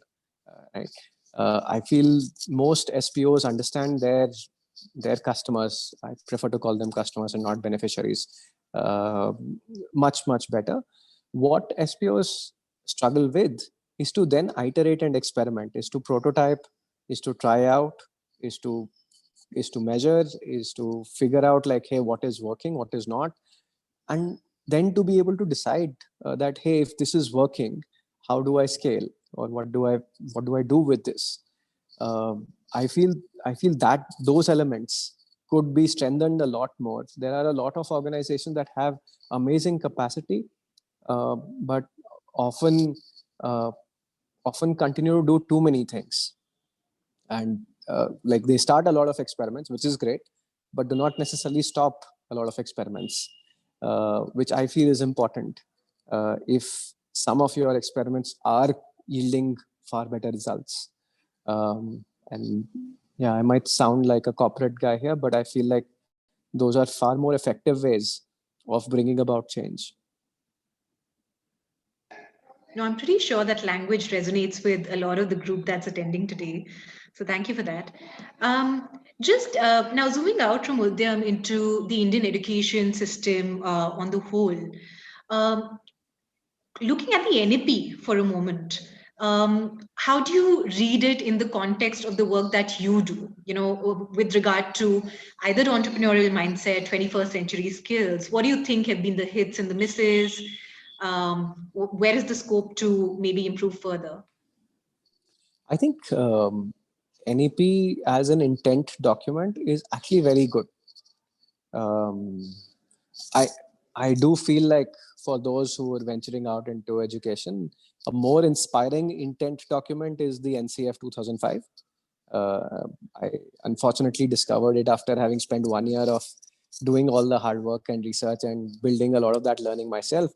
Speaker 2: Right? I feel most SPOs understand their customers. I prefer to call them customers and not beneficiaries. Uh, much better. What SPOs struggle with is to then iterate and experiment, is to prototype, is to try out, is to measure, is to figure out like, hey, what is working, what is not, and then to be able to decide that, hey, if this is working, how do I scale, or what do I do with this? I feel that those elements could be strengthened a lot more. There are a lot of organizations that have amazing capacity, but often uh, often continue to do too many things, and like they start a lot of experiments, which is great, but do not necessarily stop a lot of experiments, which I feel is important. If some of your experiments are yielding far better results, and yeah, I might sound like a corporate guy here, but I feel like those are far more effective ways of bringing about change.
Speaker 1: No, I'm pretty sure that language resonates with a lot of the group that's attending today. So thank you for that. Just now zooming out from Udyam into the Indian education system on the whole, um, looking at the NAP for a moment, how do you read it in the context of the work that you do, you know, with regard to either entrepreneurial mindset, 21st century skills? What do you think have been the hits and the misses? Where is the scope to maybe improve further?
Speaker 2: I think NEP as an intent document is actually very good. Um, I I do feel like for those who are venturing out into education, a more inspiring intent document is the NCF 2005. I unfortunately discovered it after having spent 1 year of doing all the hard work and research and building a lot of that learning myself.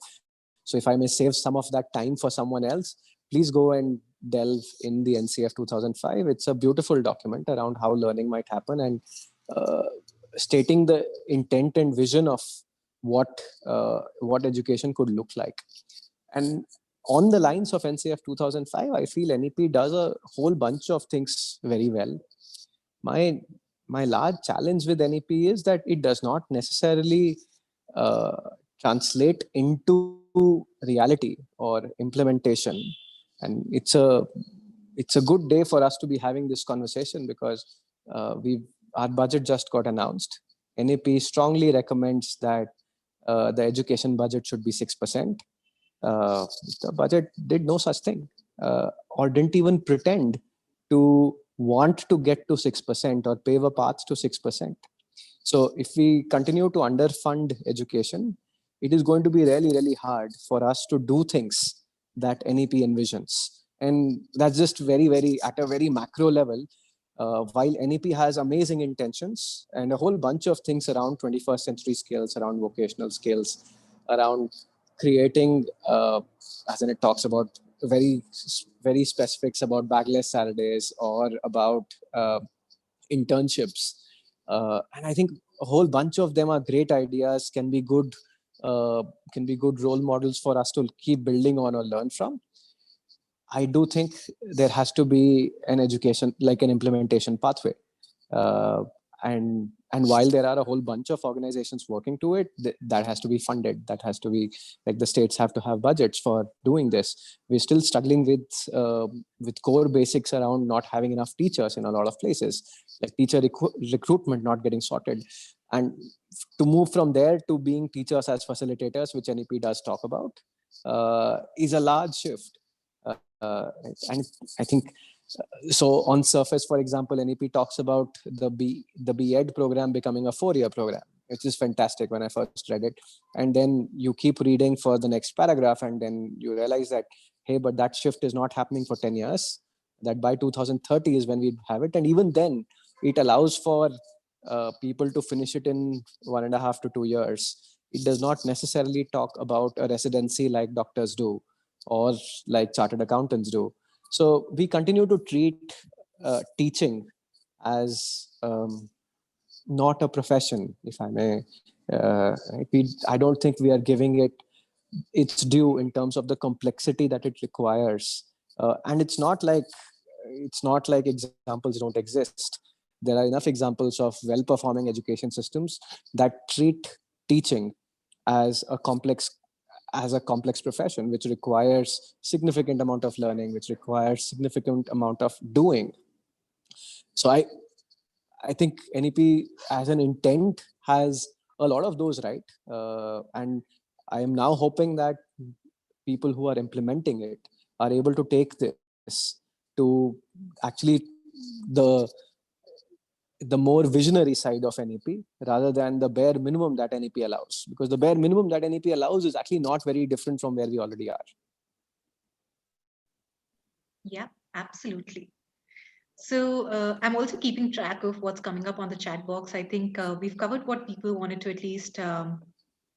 Speaker 2: So if I may save some of that time for someone else, please go and delve in the NCF 2005. It's a beautiful document around how learning might happen, and uh, stating the intent and vision of what education could look like. And on the lines of NCF 2005, I feel NEP does a whole bunch of things very well. My my large challenge with NEP is that it does not necessarily uh, translate into reality or implementation. And it's a good day for us to be having this conversation, because our budget just got announced. NAP strongly recommends that the education budget should be 6%. The budget did no such thing, or didn't even pretend to want to get to 6% or pave a path to 6%. So if we continue to underfund education, it is going to be really, really hard for us to do things that NEP envisions. And that's just very, very at a very macro level. While NEP has amazing intentions and a whole bunch of things around 21st century skills, around vocational skills, around creating, as in it talks about very, very specifics about bagless Saturdays or about internships. And I think a whole bunch of them are great ideas, can be good role models for us to keep building on or learn from. I do think there has to be an education, like an implementation pathway. And while there are a whole bunch of organizations working to it, that has to be funded. That has to be, like, the states have to have budgets for doing this. We're still struggling with core basics around not having enough teachers in a lot of places, like teacher recruitment not getting sorted. And to move from there to being teachers as facilitators, which NEP does talk about, is a large shift. And I think, so on surface, for example, NEP talks about the B.Ed program becoming a 4-year program, which is fantastic when I first read it. And then you keep reading for the next paragraph, and then you realize that, hey, but that shift is not happening for 10 years, that by 2030 is when we have it. And even then, it allows for people to finish it in 1.5 to 2 years. It does not necessarily talk about a residency like doctors do, or like chartered accountants do. So we continue to treat teaching as not a profession, if I may. I don't think we are giving it its due in terms of the complexity that it requires. And it's not like examples don't exist. There are enough examples of well-performing education systems that treat teaching as a complex profession, which requires significant amount of learning, which requires significant amount of doing. So I think NEP as an intent has a lot of those, right? And I am now hoping that people who are implementing it are able to take this to actually the more visionary side of NEP, rather than the bare minimum that NEP allows. Because the bare minimum that NEP allows is actually not very different from where we already are.
Speaker 1: Yeah, absolutely. So I'm also keeping track of what's coming up on the chat box. I think we've covered what people wanted to at least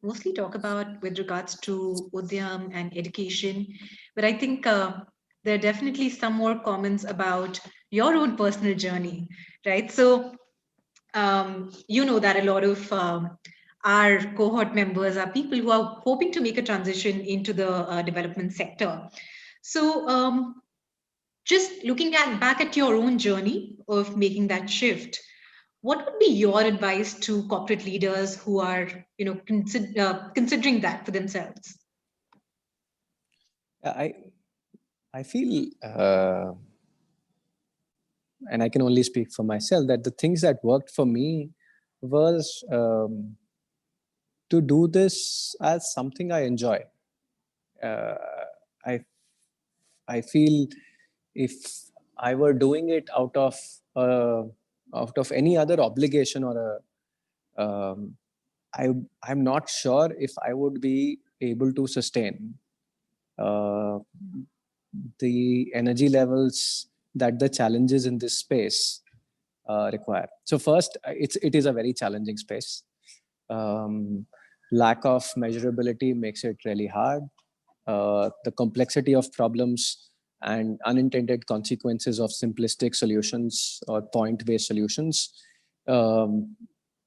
Speaker 1: mostly talk about with regards to Udyam and education. But I think there are definitely some more comments about your own personal journey, right? So you know that a lot of our cohort members are people who are hoping to make a transition into the development sector. So just looking back at your own journey of making that shift, what would be your advice to corporate leaders who are, considering that for themselves?
Speaker 2: I feel, and I can only speak for myself, that the things that worked for me was to do this as something I enjoy. I feel if I were doing it out of any other obligation or I'm not sure if I would be able to sustain the energy levels that the challenges in this space require. So first, it is a very challenging space. Lack of measurability makes it really hard. The complexity of problems and unintended consequences of simplistic solutions or point-based solutions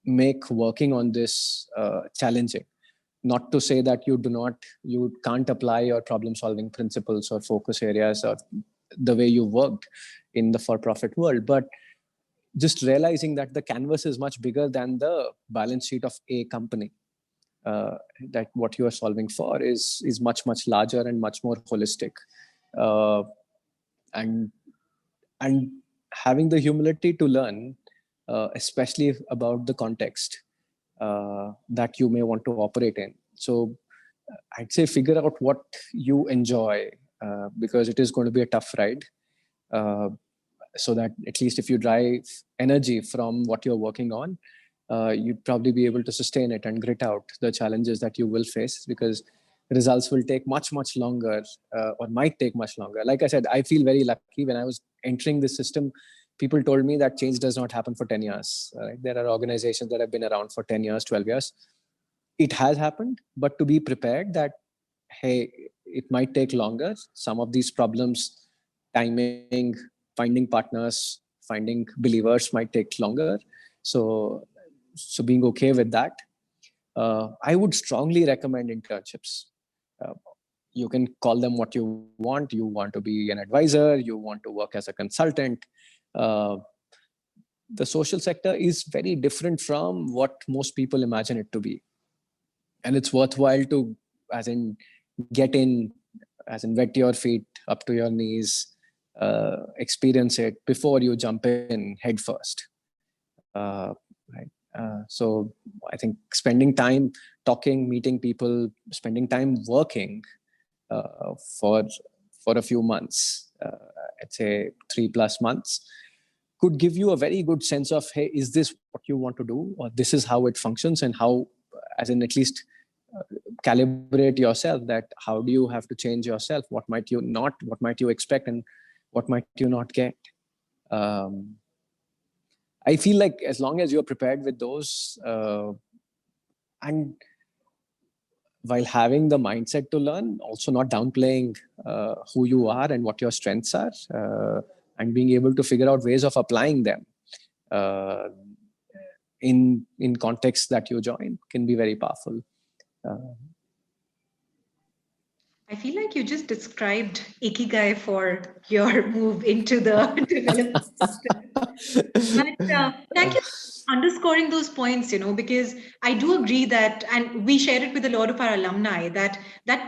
Speaker 2: make working on this challenging. Not to say that you can't apply your problem-solving principles or focus areas or the way you worked in the for-profit world, but just realizing that the canvas is much bigger than the balance sheet of a company. that what you are solving for is much, much larger and much more holistic. Uh, and having the humility to learn, especially about the context that you may want to operate in. So I'd say figure out what you enjoy, because it is going to be a tough ride. So that at least if you drive energy from what you're working on, you'd probably be able to sustain it and grit out the challenges that you will face, because results will take much, much longer, or might take much longer. Like I said, I feel very lucky. When I was entering this system, people told me that change does not happen for 10 years. Right? There are organizations that have been around for 10 years, 12 years. It has happened, but to be prepared that, hey, it might take longer. Some of these problems, timing, finding partners, finding believers might take longer. So being okay with that. I would strongly recommend internships. You can call them what you want. You want to be an advisor, you want to work as a consultant. The social sector is very different from what most people imagine it to be. And it's worthwhile to, as in, get in, as in wet your feet up to your knees, experience it before you jump in head first. Right. So I think spending time talking, meeting people, spending time working for a few months, I'd say 3+ months, could give you a very good sense of, hey, is this what you want to do, or this is how it functions, and how, as in, at least calibrate yourself, that how do you have to change yourself, what might you expect, and what might you not get. I feel like as long as you're prepared with those, and while having the mindset to learn, also not downplaying who you are and what your strengths are, and being able to figure out ways of applying them in contexts that you join, can be very powerful.
Speaker 1: I feel like you just described Ikigai for your move into the development system. But thank you for underscoring those points, because I do agree that, and we share it with a lot of our alumni, that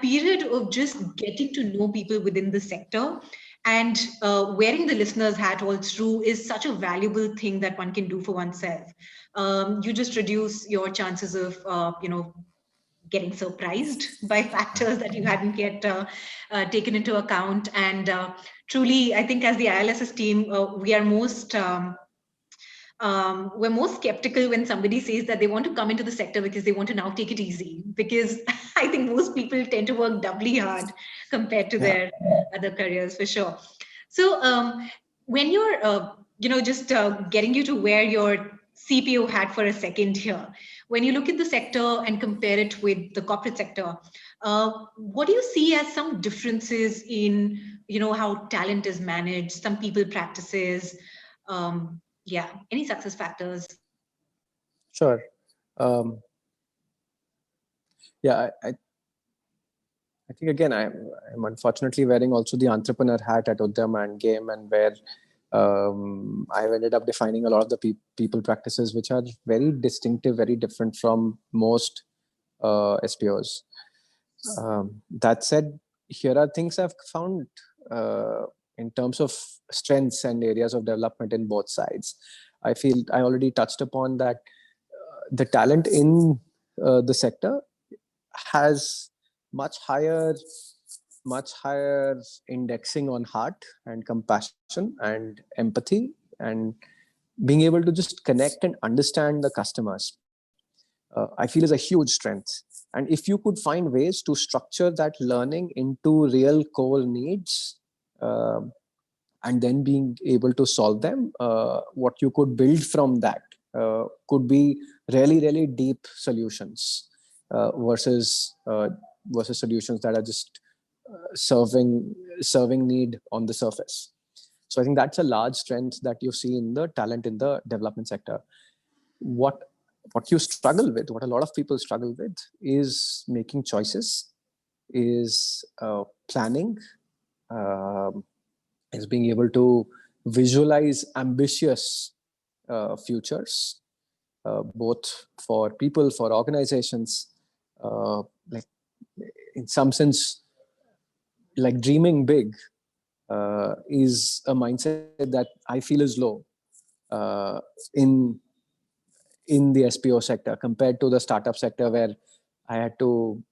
Speaker 1: period of just getting to know people within the sector and wearing the listener's hat all through is such a valuable thing that one can do for oneself. You just reduce your chances of, getting surprised by factors that you hadn't yet taken into account. And truly, I think as the ILSS team, we are we're most skeptical when somebody says that they want to come into the sector because they want to now take it easy. Because I think most people tend to work doubly hard compared to their other careers, for sure. So when you're, just getting you to wear your CPO hat for a second here, when you look at the sector and compare it with the corporate sector, what do you see as some differences in, how talent is managed, some people practices? Any success factors?
Speaker 2: Sure. I think, again, I'm unfortunately wearing also the entrepreneur hat at Udyam and Game, and where I've ended up defining a lot of the people practices which are very distinctive, very different from most SPOs. That said, here are things I've found in terms of strengths and areas of development in both sides. I feel I already touched upon that the talent in the sector has much higher indexing on heart and compassion and empathy, and being able to just connect and understand the customers, I feel is a huge strength. And if you could find ways to structure that learning into real core needs, and then being able to solve them, what you could build from that could be really, really deep solutions, versus solutions that are just serving need on the surface. So I think that's a large strength that you see in the talent in the development sector. What you struggle with, what a lot of people struggle with, is making choices, is planning, is being able to visualize ambitious futures, both for people, for organizations, like in some sense, like dreaming big is a mindset that I feel is low uh, in the SPO sector compared to the startup sector, where I had to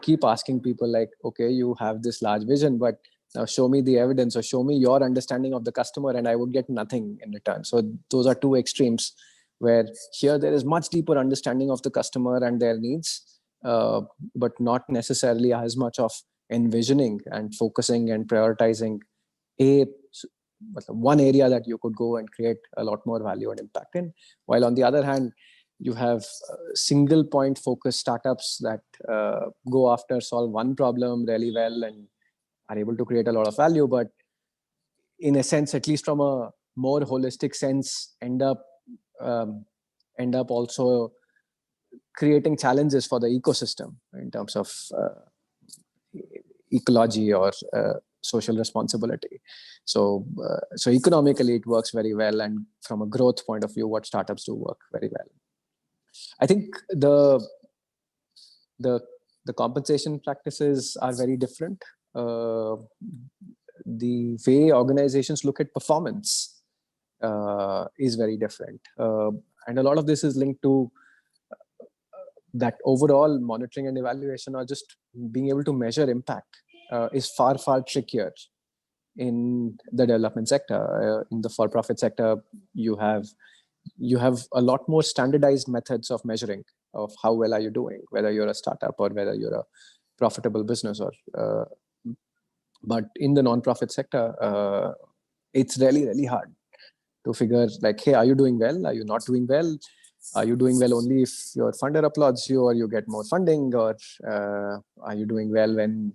Speaker 2: keep asking people like, okay, you have this large vision, but now show me the evidence or show me your understanding of the customer, and I would get nothing in return. So those are two extremes, where here there is much deeper understanding of the customer and their needs, but not necessarily as much of envisioning and focusing and prioritizing a one area that you could go and create a lot more value and impact in. While on the other hand, you have single point focused startups that go after solve one problem really well and are able to create a lot of value, but in a sense, at least from a more holistic sense, end up also creating challenges for the ecosystem in terms of ecology or social responsibility. So economically it works very well, and from a growth point of view, what startups do work very well. I think the compensation practices are very different. The way organizations look at performance is very different, and a lot of this is linked to that overall monitoring and evaluation, or just being able to measure impact, is far trickier in the development sector. In the for-profit sector, you have a lot more standardized methods of measuring of how well are you doing, whether you're a startup or whether you're a profitable business. Or but in the non-profit sector, it's really hard to figure like, hey, are you doing well? Are you not doing well? Are you doing well only if your funder applauds you or you get more funding? Or are you doing well when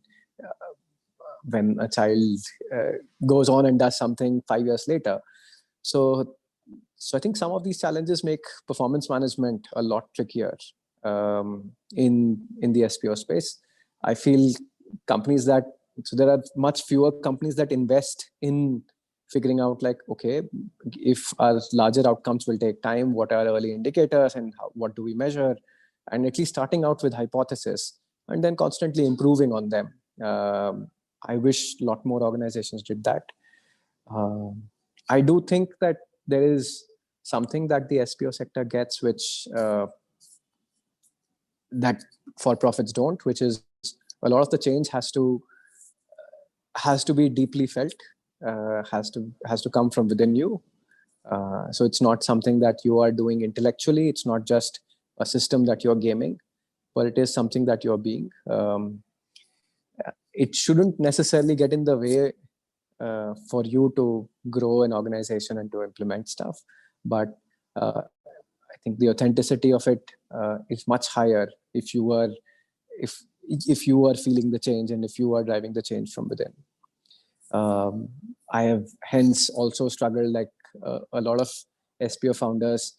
Speaker 2: a child goes on and does something 5 years later? So I think some of these challenges make performance management a lot trickier in the SPO space. I feel there are much fewer companies that invest in figuring out like, okay, if our larger outcomes will take time, what are early indicators and what do we measure? And at least starting out with hypothesis and then constantly improving on them. I wish a lot more organizations did that. I do think that there is something that the SPO sector gets, which that for-profits don't, which is a lot of the change has to be deeply felt, has to come from within you. So it's not something that you are doing intellectually. It's not just a system that you're gaming, but it is something that you're being. It shouldn't necessarily get in the way for you to grow an organization and to implement stuff. But I think the authenticity of it is much higher if you are feeling the change and if you are driving the change from within. I have hence also struggled, like a lot of SPO founders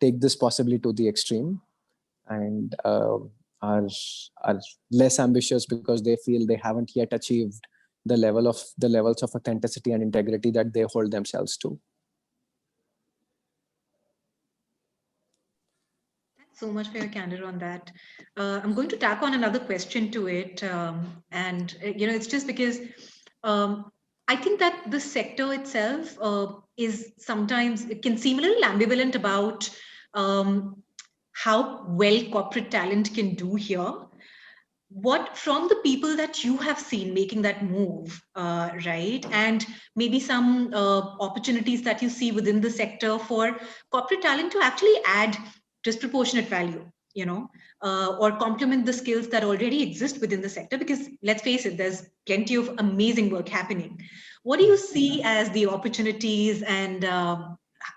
Speaker 2: take this possibly to the extreme and are less ambitious because they feel they haven't yet achieved the levels of authenticity and integrity that they hold themselves to.
Speaker 1: Thanks so much for your candor on that. I'm going to tack on another question to it, and it's just because I think that the sector itself is sometimes, it can seem a little ambivalent about how well corporate talent can do here. What from the people that you have seen making that move, right, and maybe some opportunities that you see within the sector for corporate talent to actually add disproportionate value, or complement the skills that already exist within the sector, because let's face it, there's plenty of amazing work happening. What do you see as the opportunities, and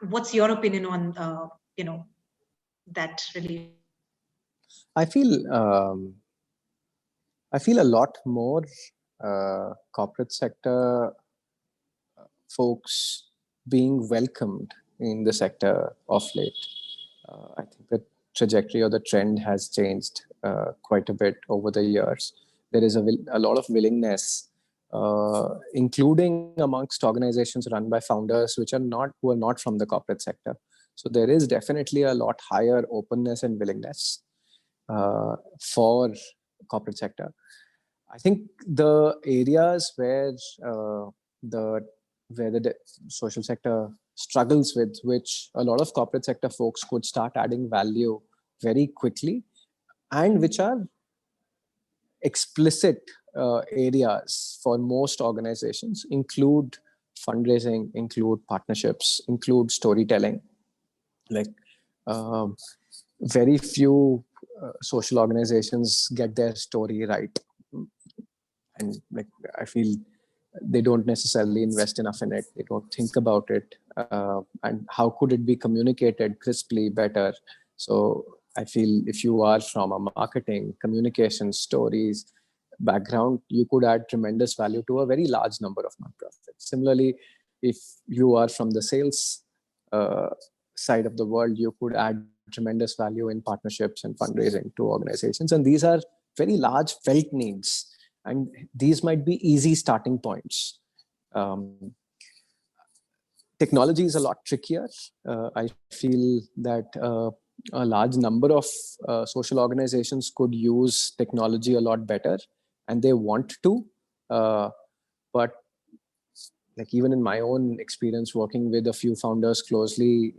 Speaker 1: what's your opinion on that relation?
Speaker 2: I feel a lot more corporate sector folks being welcomed in the sector of late. I think the trajectory or the trend has changed quite a bit over the years. There is a lot of willingness, including amongst organizations run by founders who are not from the corporate sector. So there is definitely a lot higher openness and willingness. for corporate sector. I think the areas where the social sector struggles with, which a lot of corporate sector folks could start adding value very quickly, and which are explicit areas for most organizations, include fundraising, include partnerships, include storytelling. Like very few social organizations get their story right, and like I feel they don't necessarily invest enough in it. They don't think about it, and how could it be communicated crisply better. So I feel if you are from a marketing, communication, stories background, you could add tremendous value to a very large number of nonprofits. Similarly, if you are from the sales side of the world, you could add tremendous value in partnerships and fundraising to organizations. And these are very large felt needs. And these might be easy starting points. Technology is a lot trickier. I feel that a large number of social organizations could use technology a lot better, and they want to. But like even in my own experience working with a few founders closely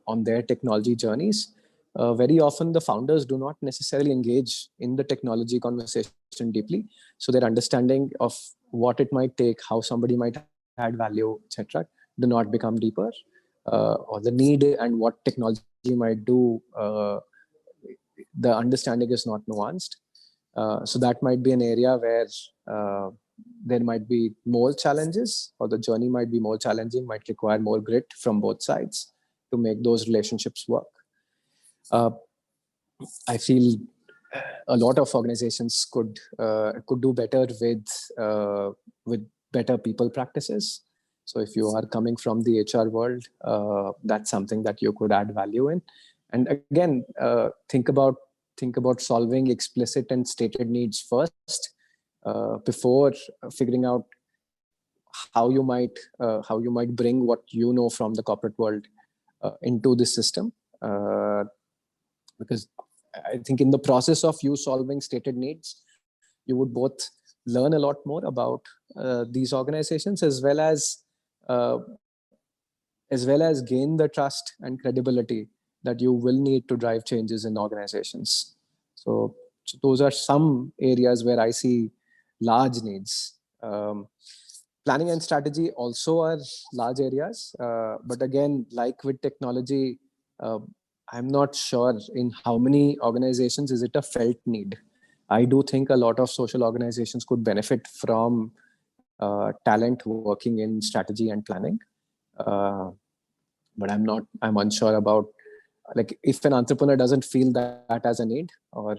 Speaker 2: on their technology journeys, very often the founders do not necessarily engage in the technology conversation deeply. So their understanding of what it might take, how somebody might add value, etc., do not become deeper, or the need and what technology might do, the understanding is not nuanced. So that might be an area where there might be more challenges, or the journey might be more challenging, might require more grit from both sides to make those relationships work. I feel a lot of organizations could do better with better people practices. So if you are coming from the HR world, that's something that you could add value in. And again, think about solving explicit and stated needs first, before figuring out how you might bring what you know from the corporate world into this system. Because I think in the process of you solving stated needs, you would both learn a lot more about these organizations, as well as gain the trust and credibility that you will need to drive changes in organizations. So those are some areas where I see large needs. Planning and strategy also are large areas, but again, like with technology, I'm not sure in how many organizations is it a felt need. I do think a lot of social organizations could benefit from talent working in strategy and planning. But I'm unsure about, like, if an entrepreneur doesn't feel that as a need, or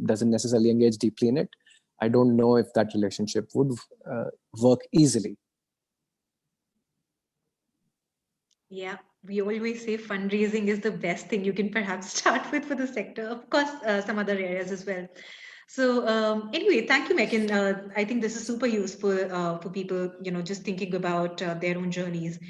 Speaker 2: doesn't necessarily engage deeply in it, I don't know if that relationship would work easily.
Speaker 1: Yeah, we always say fundraising is the best thing you can perhaps start with for the sector. Of course, some other areas as well. So anyway, thank you, Mekin. I think this is super useful for people, just thinking about their own journeys.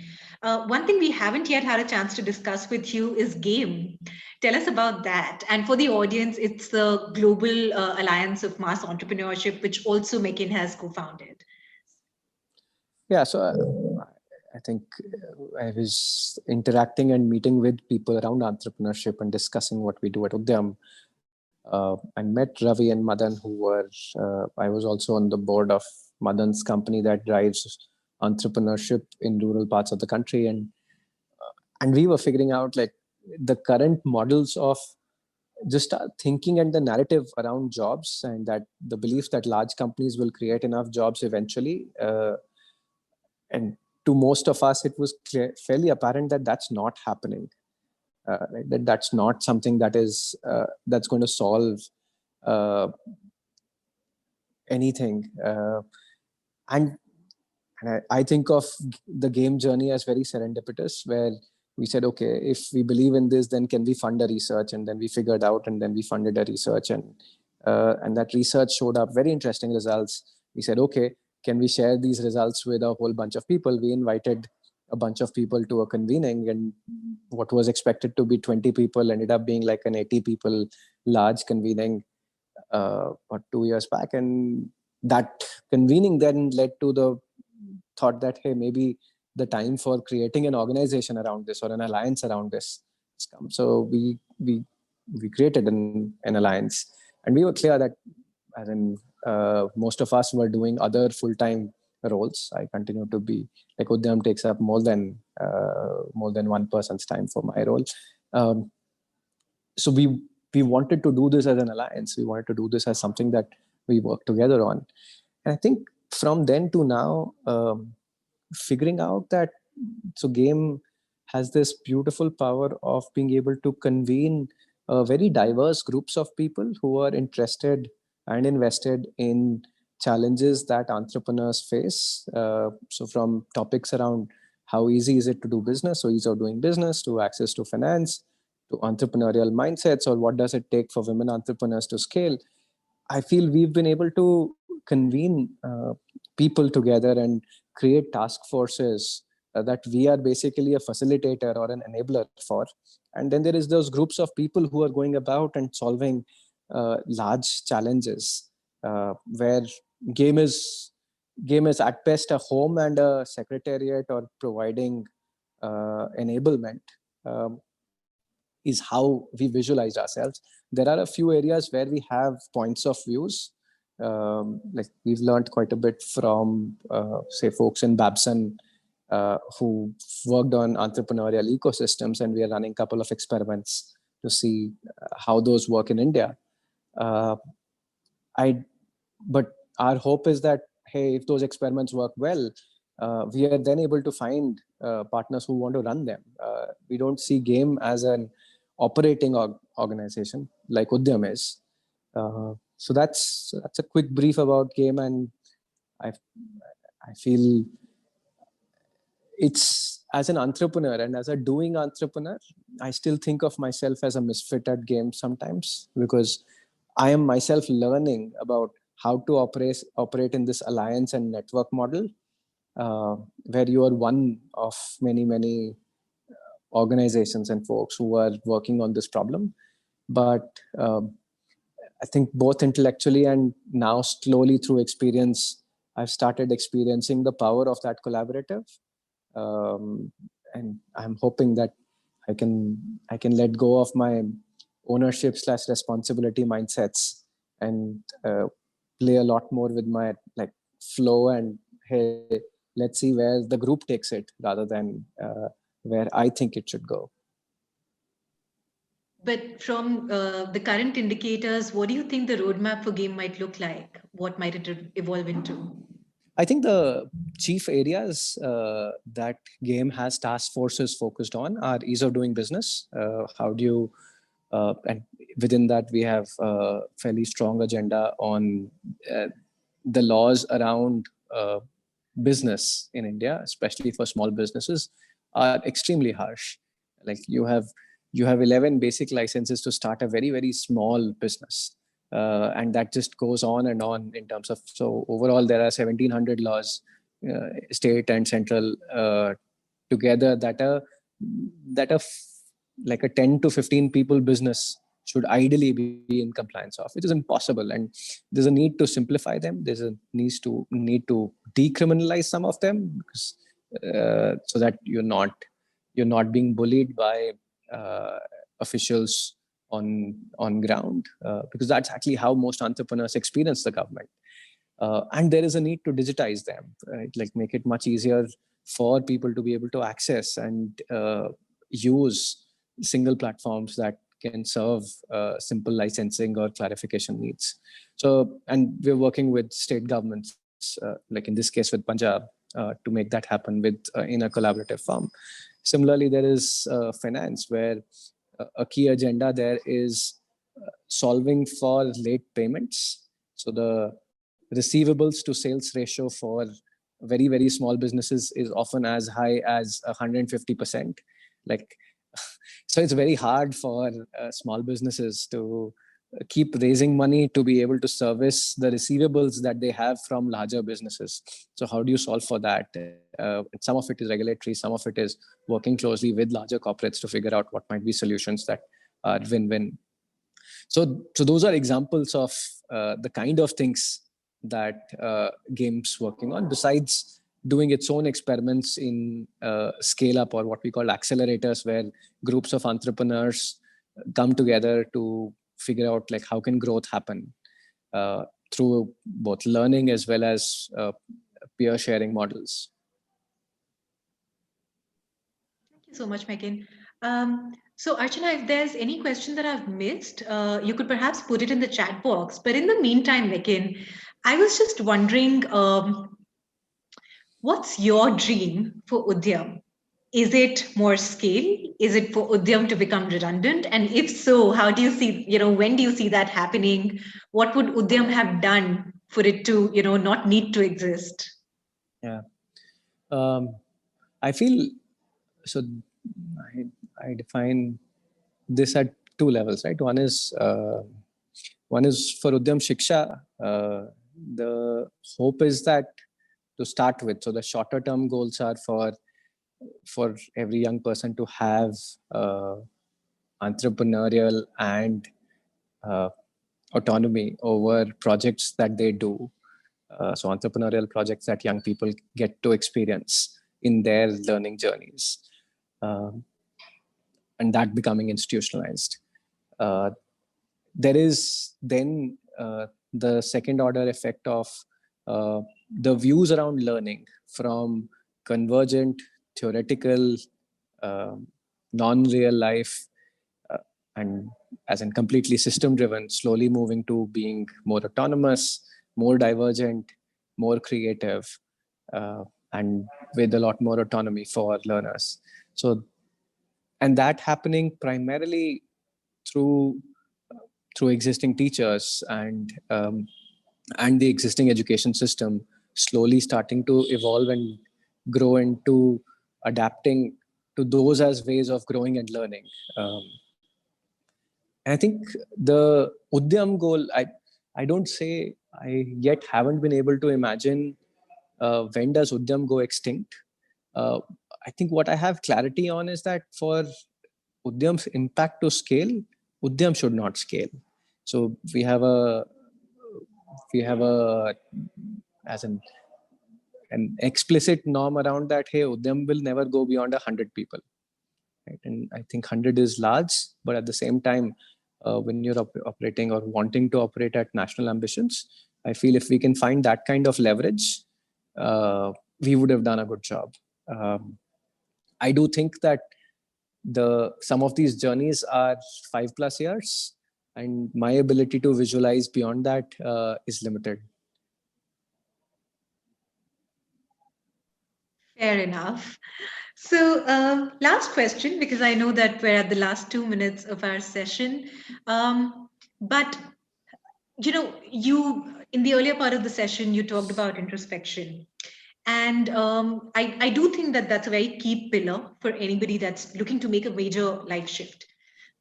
Speaker 1: One thing we haven't yet had a chance to discuss with you is GAME. Tell us about that. And for the audience, it's the Global Alliance of Mass Entrepreneurship, which also Mekin has co-founded.
Speaker 2: Yeah, so I think I was interacting and meeting with people around entrepreneurship and discussing what we do at Udyam. I met Ravi and Madan, who were, I was also on the board of Madan's company that drives entrepreneurship in rural parts of the country. And we were figuring out, like, the current models of just thinking and the narrative around jobs, and that the belief that large companies will create enough jobs eventually. And to most of us, it was fairly apparent that that's not happening. Right? That's not something that is that's going to solve anything. And I think of the GAME journey as very serendipitous, where we said, okay, if we believe in this, then can we fund a research? And then we figured out, and then we funded a research, and that research showed up very interesting results. We said, okay, can we share these results with a whole bunch of people? We invited a bunch of people to a convening, and what was expected to be 20 people ended up being like an 80 people large convening about 2 years back. And that convening then led to the thought that, hey, maybe the time for creating an organization around this or an alliance around this has come. So we created an alliance, and we were clear that, as in, most of us were doing other full-time roles. I continue to be, like, Udyam takes up more than one person's time for my role. So we wanted to do this as an alliance. We wanted to do this as something that we work together on. And I think from then to now, figuring out that, so game has this beautiful power of being able to convene very diverse groups of people who are interested and invested in challenges that entrepreneurs face. So from topics around how easy is it to do business, so ease of doing business, to access to finance, to entrepreneurial mindsets, or what does it take for women entrepreneurs to scale. I feel we've been able to convene people together and create task forces that we are basically a facilitator or an enabler for. And then there is those groups of people who are going about and solving large challenges, where game is at best a home and a secretariat, or providing enablement. Is how we visualize ourselves. There are a few areas where we have points of views. Like we've learned quite a bit from, say, folks in Babson who worked on entrepreneurial ecosystems, and we are running a couple of experiments to see how those work in India. But our hope is that, hey, if those experiments work well, we are then able to find partners who want to run them. We don't see game as an operating organization like Udyam is. So that's a quick brief about game, and I feel it's, as an entrepreneur and as a doing entrepreneur, I still think of myself as a misfit at game sometimes, because I am myself learning about how to operate in this alliance and network model, where you are one of many organizations and folks who are working on this problem. But I think both intellectually and now slowly through experience, I've started experiencing the power of that collaborative. And I'm hoping that I can let go of my ownership / responsibility mindsets and play a lot more with my like flow, and hey, let's see where the group takes it rather than where I think it should go.
Speaker 1: But from the current indicators, what do you think the roadmap for game might look like? What might it evolve into?
Speaker 2: I think the chief areas that game has task forces focused on are ease of doing business. How do you, and within that we have a fairly strong agenda on the laws around business in India, especially for small businesses, are extremely harsh. Like you have 11 basic licenses to start a very small business. And that just goes on and on in terms of, so overall there are 1700 laws, state and central, together, that like a 10 to 15 people business should ideally be in compliance of, which is impossible. And there's a need to simplify them. There's a need to decriminalize some of them, because so that you're not being bullied by officials on ground, because that's actually how most entrepreneurs experience the government. And there is a need to digitize them, right? Like make it much easier for people to be able to access and use single platforms that can serve simple licensing or clarification needs. So, and we're working with state governments, like in this case with Punjab, to make that happen with in a collaborative form. Similarly, there is finance, where a key agenda there is solving for late payments. So the receivables to sales ratio for very small businesses is often as high as 150%. Like, so it's very hard for small businesses to keep raising money to be able to service the receivables that they have from larger businesses. So how do you solve for that? Some of it is regulatory, some of it is working closely with larger corporates to figure out what might be solutions that are win-win. So those are examples of the kind of things that games working on, besides doing its own experiments in scale up, or what we call accelerators, where groups of entrepreneurs come together to figure out like how can growth happen through both learning as well as peer sharing models.
Speaker 1: Thank you so much, Mekin. So Archana, if there's any question that I've missed, you could perhaps put it in the chat box. But in the meantime, Mekin, I was just wondering, what's your dream for Udyam? Is it more scale? Is it for Udyam to become redundant? And if so, how do you see, when do you see that happening? What would Udyam have done for it to, not need to exist?
Speaker 2: Yeah. I feel, so I define this at two levels, right? One is for Udyam Shiksha. The hope is that to start with, so the shorter term goals are for every young person to have entrepreneurial and autonomy over projects that they do. So entrepreneurial projects that young people get to experience in their learning journeys, and that becoming institutionalized. There is then the second order effect of the views around learning from convergent, theoretical, non-real life, and as in completely system driven, slowly moving to being more autonomous, more divergent, more creative, and with a lot more autonomy for learners. So, and that happening primarily through existing teachers and the existing education system slowly starting to evolve and grow into adapting to those as ways of growing and learning. And I think the Udyam goal, I don't say, I yet haven't been able to imagine when does Udyam go extinct. I think what I have clarity on is that for Udyam's impact to scale, Udyam should not scale. So we have a as an explicit norm around that. Hey, Udyam will never go beyond 100 people, right? And I think 100 is large, but at the same time, when you're operating or wanting to operate at national ambitions, I feel if we can find that kind of leverage, we would have done a good job. I do think that some of these journeys are 5+ years, and my ability to visualize beyond that is limited.
Speaker 1: Fair enough. So last question, because I know that we're at the last 2 minutes of our session. But, you in the earlier part of the session, you talked about introspection. And I do think that that's a very key pillar for anybody that's looking to make a major life shift.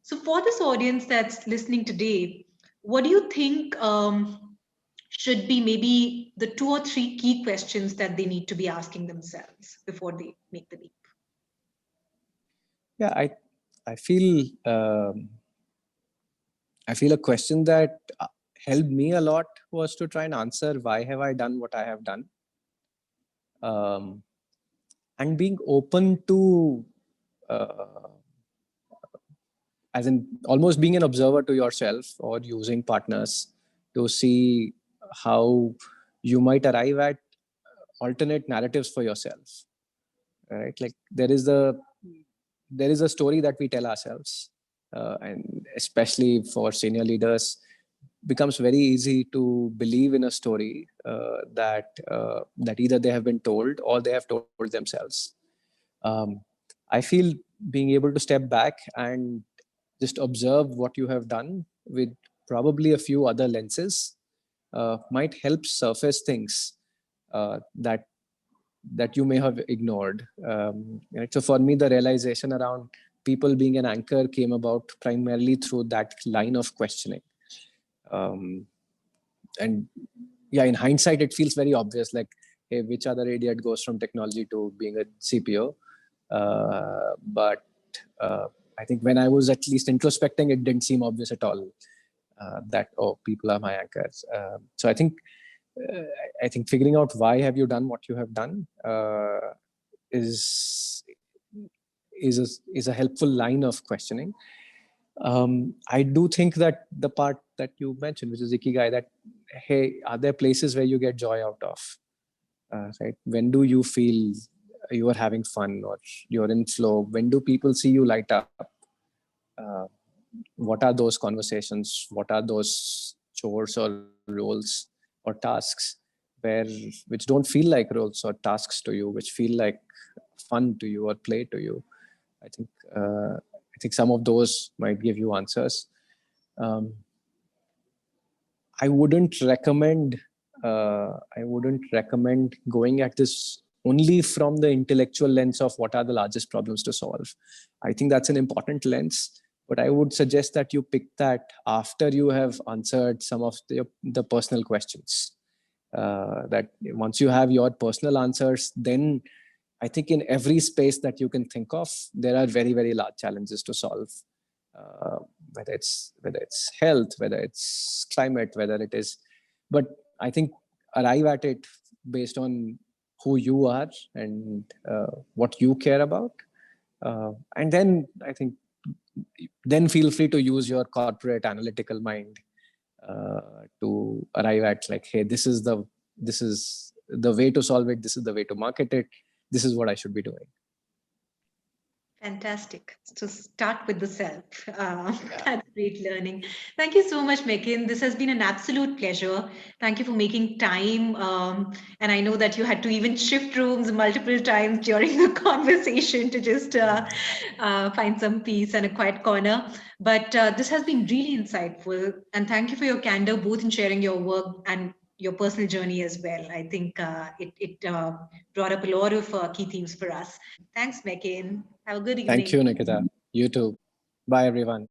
Speaker 1: So for this audience that's listening today, what do you think should be maybe the 2 or 3 key questions that they need to be asking themselves before they make the leap?
Speaker 2: Yeah, I feel a question that helped me a lot was to try and answer why have I done what I have done, and being open to as in almost being an observer to yourself, or using partners to see how you might arrive at alternate narratives for yourself, right? Like there is a story that we tell ourselves, and especially for senior leaders, becomes very easy to believe in a story that either they have been told or they have told themselves. I feel being able to step back and just observe what you have done with probably a few other lenses might help surface things that you may have ignored. Right? So for me, the realization around people being an anchor came about primarily through that line of questioning. And yeah, in hindsight, it feels very obvious, like, hey, which other idiot goes from technology to being a CPO? But I think when I was at least introspecting, it didn't seem obvious at all that, oh, people are my anchors. So I think figuring out why have you done what you have done is a helpful line of questioning. I do think that the part that you mentioned, which is Ikigai, that, hey, are there places where you get joy out of? Right? When do you feel you are having fun or you're in flow? When do people see you light up? What are those conversations? What are those chores or roles or tasks which don't feel like roles or tasks to you, which feel like fun to you or play to you? I think some of those might give you answers. I wouldn't recommend going at this only from the intellectual lens of what are the largest problems to solve. I think that's an important lens, but I would suggest that you pick that after you have answered some of the personal questions. That once you have your personal answers, then I think in every space that you can think of, there are very, very large challenges to solve. Whether it's health, whether it's climate, whether it is, but I think arrive at it based on who you are and what you care about, and then I think then feel free to use your corporate analytical mind to arrive at, like, hey, this is the way to solve it. This is the way to market it. This is what I should be doing.
Speaker 1: Fantastic. So start with the self. That's great learning. Thank you so much, Mekin. This has been an absolute pleasure. Thank you for making time. And I know that you had to even shift rooms multiple times during the conversation to just find some peace and a quiet corner. But this has been really insightful. And thank you for your candor, both in sharing your work and your personal journey as well. I think it brought up a lot of key themes for us. Thanks, Mekin. Have a good evening.
Speaker 2: Thank you, Nikita. You too. Bye, everyone.